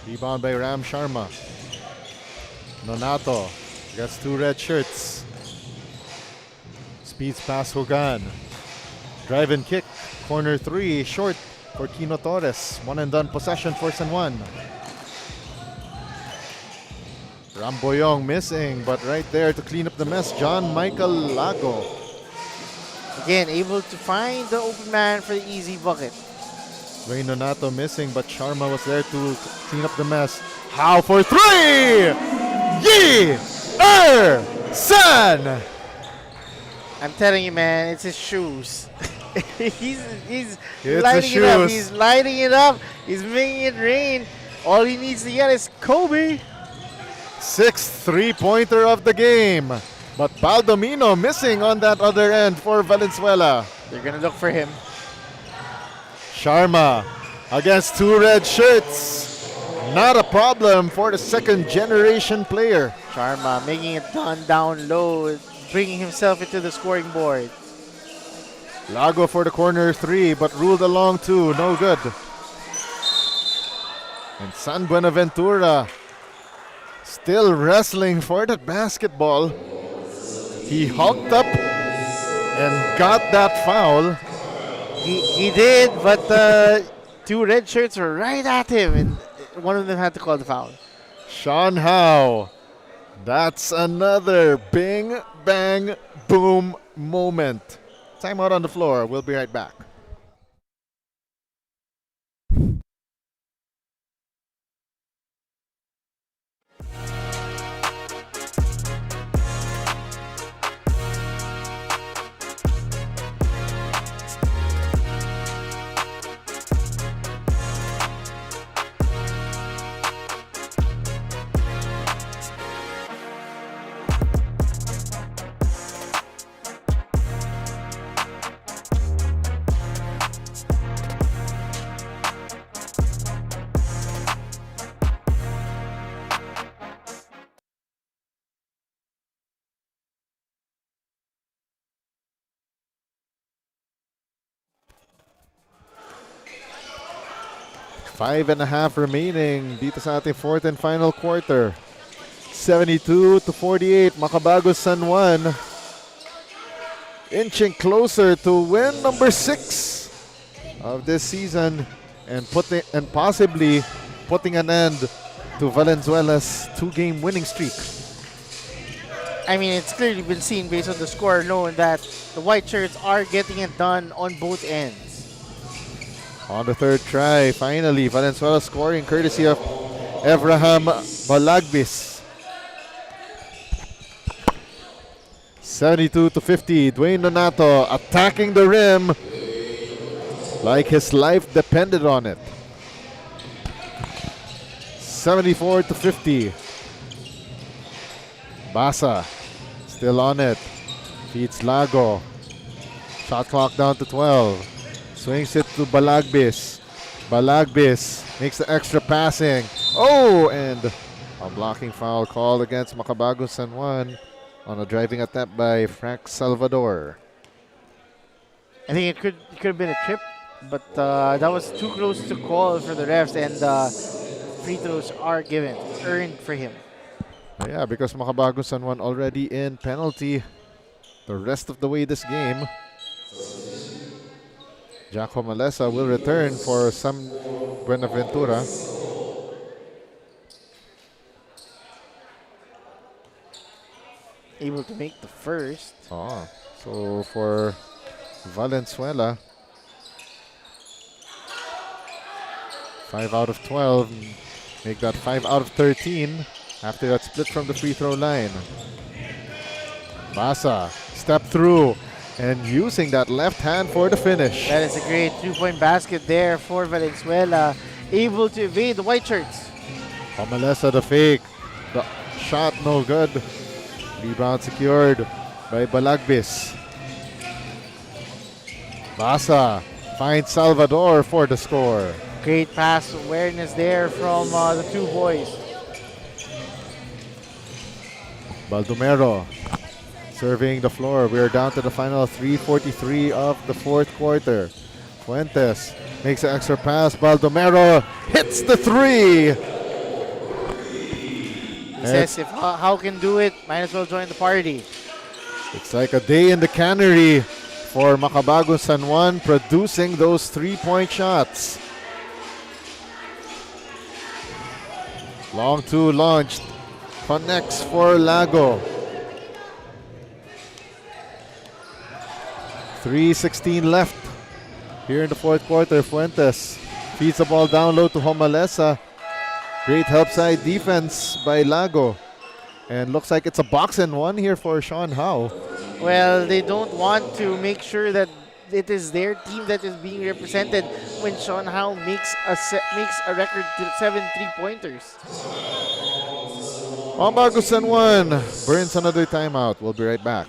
[SPEAKER 3] Rebound by Ram Sharma. Nonato gets 2 red shirts. Speeds past Hugan. Drive and kick, corner 3, short for Kino Torres. One and done possession for San Juan. Ramboyong missing, but right there to clean up the mess, John Michael Lago.
[SPEAKER 4] Again, able to find the open man for the easy bucket.
[SPEAKER 3] Ray Nonato missing, but Sharma was there to clean up the mess. How for 3! Yi San!
[SPEAKER 4] I'm telling you, man, it's his shoes. he's
[SPEAKER 3] It's
[SPEAKER 4] lighting
[SPEAKER 3] the
[SPEAKER 4] it up.
[SPEAKER 3] shoes.
[SPEAKER 4] He's lighting it up. He's making it rain. All he needs to get is Kobe.
[SPEAKER 3] 6th three-pointer of the game. But Baldomino missing on that other end for Valenzuela.
[SPEAKER 4] They're going to look for him.
[SPEAKER 3] Sharma against 2 red shirts. Not a problem for the second generation player.
[SPEAKER 4] Sharma making it done down low, bringing himself into the scoring board.
[SPEAKER 3] Lago for the corner 3, but ruled along 2, no good. And San Buenaventura still wrestling for that basketball. He hulked up and got that foul.
[SPEAKER 4] He did, but the 2 red shirts were right at him, and one of them had to call the foul.
[SPEAKER 3] Sean Howe. That's another bing, bang, boom moment. Timeout on the floor. We'll be right back. Five and a half remaining dito sa ating fourth and final quarter. 72-48, Makabagong San Juan inching closer to win number 6 of this season and possibly putting an end to Valenzuela's 2-game winning streak.
[SPEAKER 4] I mean, it's clearly been seen based on the score alone that the white shirts are getting it done on both ends.
[SPEAKER 3] On the third try, finally, Valenzuela scoring courtesy of Abraham Balagbis. 72 to 50. Dwayne Donato attacking the rim like his life depended on it. 74 to 50. Basa still on it. Feeds Lago. Shot clock down to 12. Swings it to Balagbis. Balagbis makes the extra passing. Oh, and a blocking foul called against Makabagong San Juan on a driving attempt by Frank Salvador.
[SPEAKER 4] I think it could have been a trip, but that was too close to call for the refs, and free throws are given, earned for him.
[SPEAKER 3] Yeah, because Makabagong San Juan already in penalty the rest of the way this game. Jaco Malesa will return for Sam Buenaventura.
[SPEAKER 4] Able to make the first.
[SPEAKER 3] Oh, so for Valenzuela, 5 out of 12, make that 5 out of 13 after that split from the free throw line. Basa, step through and using that left hand for the finish.
[SPEAKER 4] That is a great 2-point basket there for Valenzuela. Able to evade the white shirts.
[SPEAKER 3] Omalesa the fake. The shot no good. Rebound secured by Balagbis. Basa finds Salvador for the score.
[SPEAKER 4] Great pass awareness there from the two boys.
[SPEAKER 3] Baldomero serving the floor. We are down to the final 3:43 of the fourth quarter. Fuentes makes an extra pass. Baldomero hits the three.
[SPEAKER 4] He says if how can do it, might as well join the party.
[SPEAKER 3] It's like a day in the cannery for Makabagong San Juan, producing those 3-point shots. Long two launched. Connects for Lago. 3:16 left here in the fourth quarter. Fuentes feeds the ball down low to Homalesa. Great help side defense by Lago. And looks like it's a box and one here for Sean Howe.
[SPEAKER 4] Well, they don't want to make sure that it is their team that is being represented when Sean Howe makes a record 7 3-pointers.
[SPEAKER 3] Makabagong San Juan burns another timeout. We'll be right back.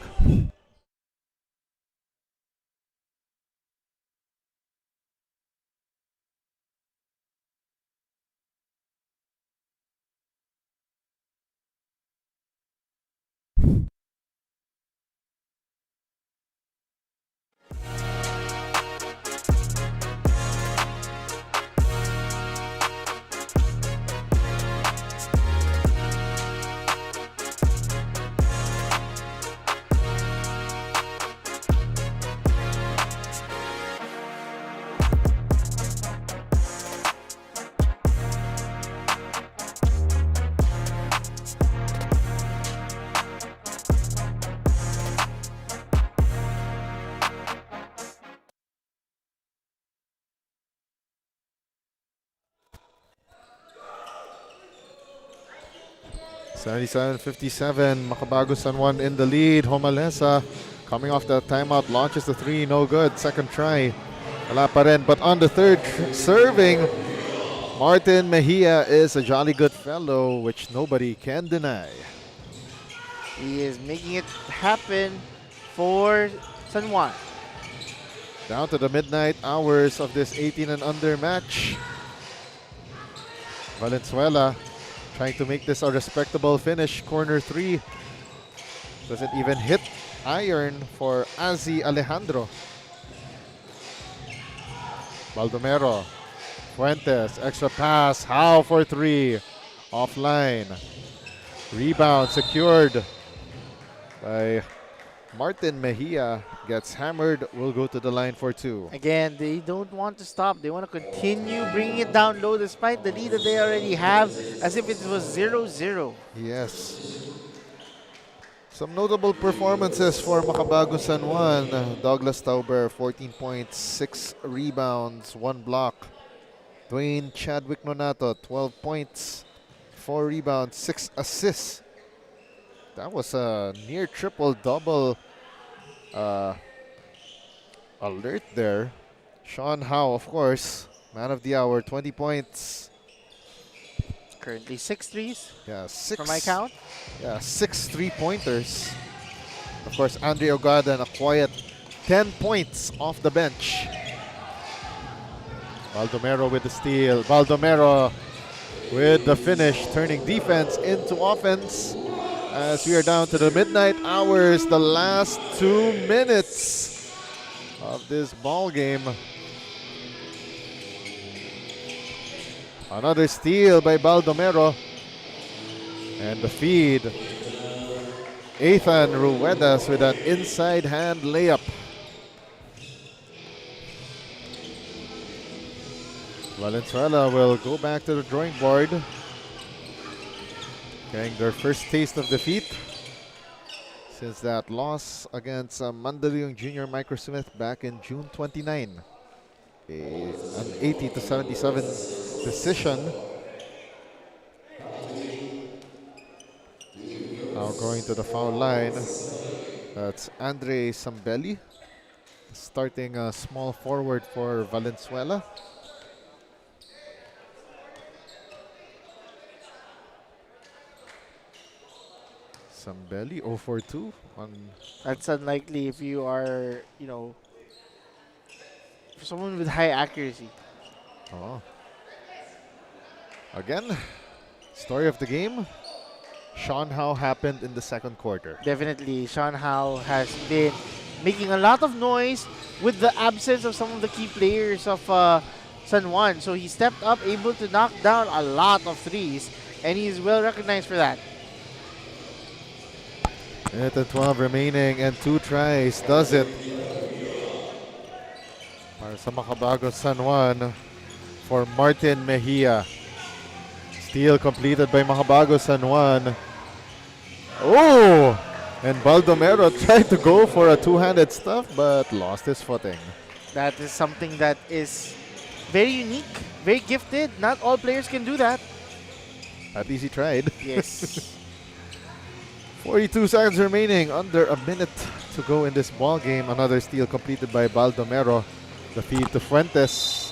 [SPEAKER 3] (77-57), Makabagong San Juan in the lead. Homalesa coming off the timeout launches the three, no good. Second try, wala pa rin. But on the third serving, Martin Mejia is a jolly good fellow, which nobody can deny.
[SPEAKER 4] He is making it happen for San Juan.
[SPEAKER 3] Down to the midnight hours of this 18 and under match. Valenzuela trying to make this a respectable finish. Corner three. Doesn't even hit iron for Azzy Alejandro. Baldomero. Fuentes. Extra pass. Howe for three. Offline. Rebound secured by Martin Mejia. Gets hammered. Will go to the line for two.
[SPEAKER 4] Again, they don't want to stop. They want to continue bringing it down low despite the lead that they already have, as if it was 0-0.
[SPEAKER 3] Yes. Some notable performances for Makabagong San Juan. Douglas Tauber, 14 points, 6 rebounds, 1 block. Dwayne Chadwick Nonato, 12 points, 4 rebounds, 6 assists. That was a near triple-double alert there. Sean Howe, of course, man of the hour, 20 points.
[SPEAKER 4] Currently 6 threes
[SPEAKER 3] Yeah,
[SPEAKER 4] from my count.
[SPEAKER 3] Yeah, 6 3-pointers. Of course, Andre Ogada and a quiet 10 points off the bench. Baldomero with the steal. Baldomero with the finish, turning defense into offense. As we are down to the midnight hours, the last 2 minutes of this ball game. Another steal by Baldomero. And the feed. Ethan Ruedas with an inside hand layup. Valenzuela will go back to the drawing board. Getting their first taste of defeat since that loss against Mandaluyong Junior Microsmith back in June 29. An 80-77 decision. Now going to the foul line. That's Andre Sambelli, starting a small forward for Valenzuela. Sambelli 0 for 2 on.
[SPEAKER 4] That's unlikely if you are, for someone with high accuracy.
[SPEAKER 3] Oh. Again, story of the game. Sean Howe happened in the second quarter.
[SPEAKER 4] Definitely, Sean Howe has been making a lot of noise with the absence of some of the key players of San Juan. So he stepped up, able to knock down a lot of threes, and he is well recognized for that.
[SPEAKER 3] Minute and 12 remaining and 2 tries. Does it? Para sa Makabagong San Juan for Martin Mejia. Steal completed by Makabagong San Juan. Oh! And Baldomero tried to go for a two-handed stuff but lost his footing.
[SPEAKER 4] That is something that is very unique, very gifted. Not all players can do that.
[SPEAKER 3] At least he tried.
[SPEAKER 4] Yes.
[SPEAKER 3] 42 seconds remaining, under a minute to go in this ball game. Another steal completed by Baldomero. The feed to Fuentes.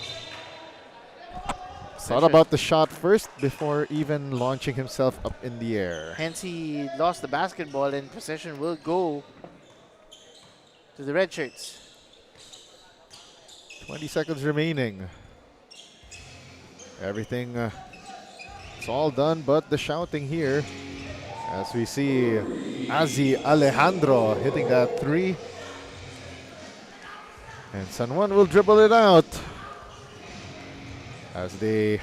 [SPEAKER 3] Thought about the shot first before even launching himself up in the air.
[SPEAKER 4] Hence he lost the basketball and possession will go to the red shirts.
[SPEAKER 3] 20 seconds remaining. Everything, it's all done but the shouting here. As we see Azi Alejandro hitting that three. And San Juan will dribble it out. As they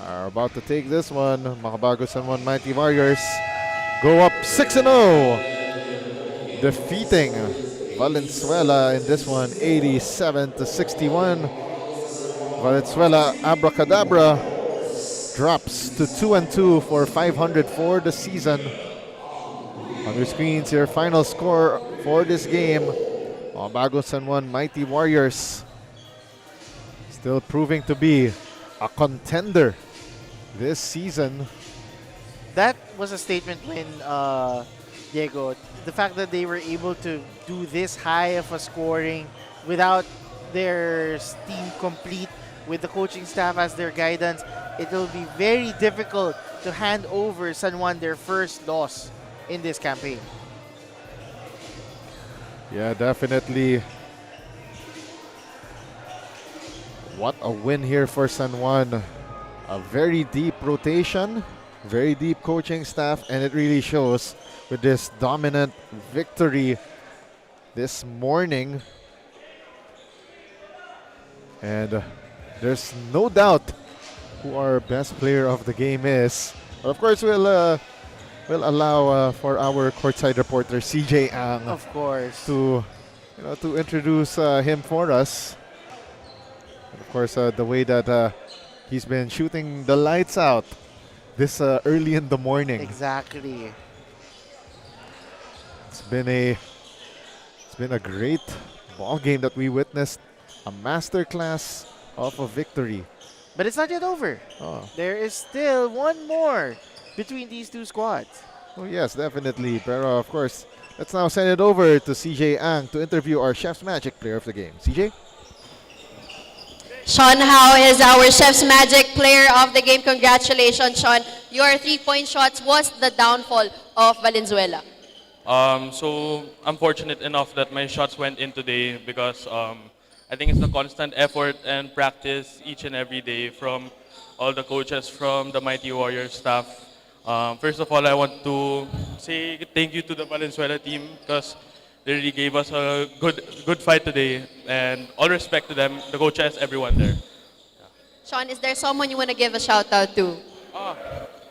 [SPEAKER 3] are about to take this one, Makabagong San Juan Mighty Warriors go up 6-0. Defeating Valenzuela in this one, 87-61. Valenzuela Abracadabra drops to 2-2 for 500 for the season. On your screens, your final score for this game. Makabagong San Juan Mighty Warriors still proving to be a contender this season.
[SPEAKER 4] That was a statement when, Diego, the fact that they were able to do this high of a scoring without their team complete, with the coaching staff as their guidance, it will be very difficult to hand over San Juan their first loss in this campaign.
[SPEAKER 3] Yeah, definitely. What a win here for San Juan. A very deep rotation, very deep coaching staff, and it really shows with this dominant victory this morning. And there's no doubt who our best player of the game is. But of course, we'll allow for our courtside reporter CJ Ang,
[SPEAKER 4] Of course.
[SPEAKER 3] to introduce him for us. And of course, the way that he's been shooting the lights out this early in the morning.
[SPEAKER 4] Exactly.
[SPEAKER 3] It's been a great ball game that we witnessed. A masterclass of a victory.
[SPEAKER 4] But it's not yet over.
[SPEAKER 3] Oh.
[SPEAKER 4] There is still one more between these two squads.
[SPEAKER 3] Oh yes, definitely. Pero of course, let's now send it over to CJ Ang to interview our Chef's Magic player of the game. CJ?
[SPEAKER 6] Sean Howe is our Chef's Magic player of the game. Congratulations, Sean. Your 3-point shots was the downfall of Valenzuela.
[SPEAKER 8] So I'm fortunate enough that my shots went in today because I think it's the constant effort and practice each and every day from all the coaches, from the Mighty Warriors staff. First of all, I want to say thank you to the Valenzuela team because they really gave us a good fight today, and all respect to them, the coaches, everyone there.
[SPEAKER 6] Sean, is there someone you want to give a shout out to?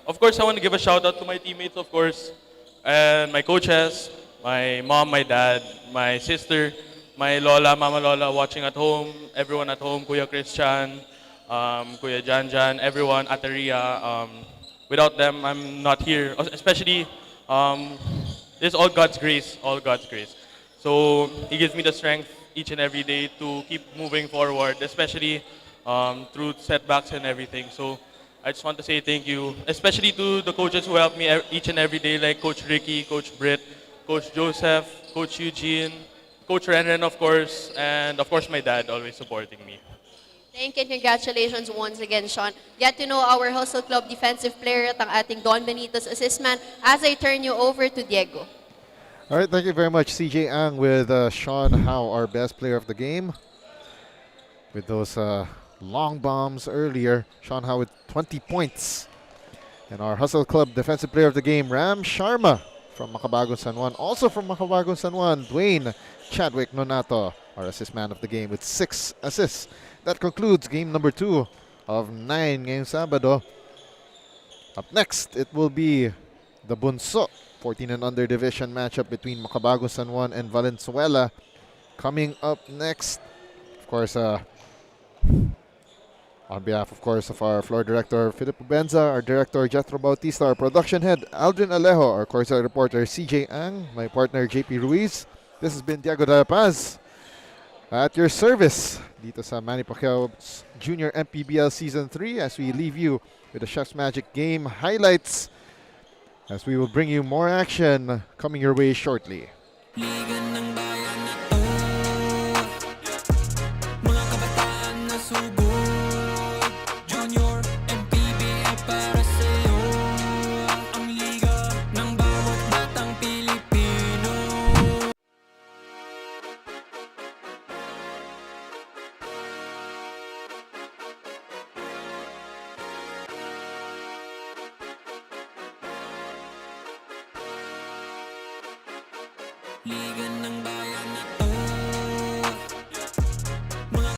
[SPEAKER 8] Of course, I want to give a shout out to my teammates, of course, and my coaches, my mom, my dad, my sister, my lola, mama lola watching at home, everyone at home, Kuya Christian, Kuya Janjan, everyone, Ataria. Without them, I'm not here. Especially, it's all God's grace, all God's grace. So He gives me the strength each and every day to keep moving forward, especially through setbacks and everything. So I just want to say thank you, especially to the coaches who help me each and every day, like Coach Ricky, Coach Britt, Coach Joseph, Coach Eugene, Coach Renren, of course, and of course my dad always supporting me.
[SPEAKER 6] Thank you and congratulations once again, Sean. Get to know our Hustle Club defensive player at ang ating Don Benito's assist man as I turn you over to Diego.
[SPEAKER 3] All right, thank you very much, CJ Ang, with Sean Howe, our best player of the game. With those long bombs earlier, Sean Howe with 20 points. And our Hustle Club defensive player of the game, Ram Sharma from Makabagong San Juan. Also from Makabagong San Juan, Dwayne Chadwick Nonato, our assist man of the game with 6 assists. That concludes game number 2 of 9 ngayong Sabado. Up next, it will be the Bunso 14 and under division matchup between Makabagong San Juan and Valenzuela. Coming up next, of course, on behalf, of course, of our floor director, Philip Benza, our director, Jethro Bautista, our production head, Aldrin Alejo, our courtside reporter, CJ Ang, my partner, JP Ruiz. This has been Diego de la Paz at your service dito sa Manny Pacquiao's Junior MPBL Season 3 as we leave you with the Chef's Magic game highlights as we will bring you more action coming your way shortly.
[SPEAKER 2] Liga ng bayan na to, mga kabataan na sugod, Junior MPBL para sa'yo, ang liga ng bawat batang Pilipino. Liga ng bayan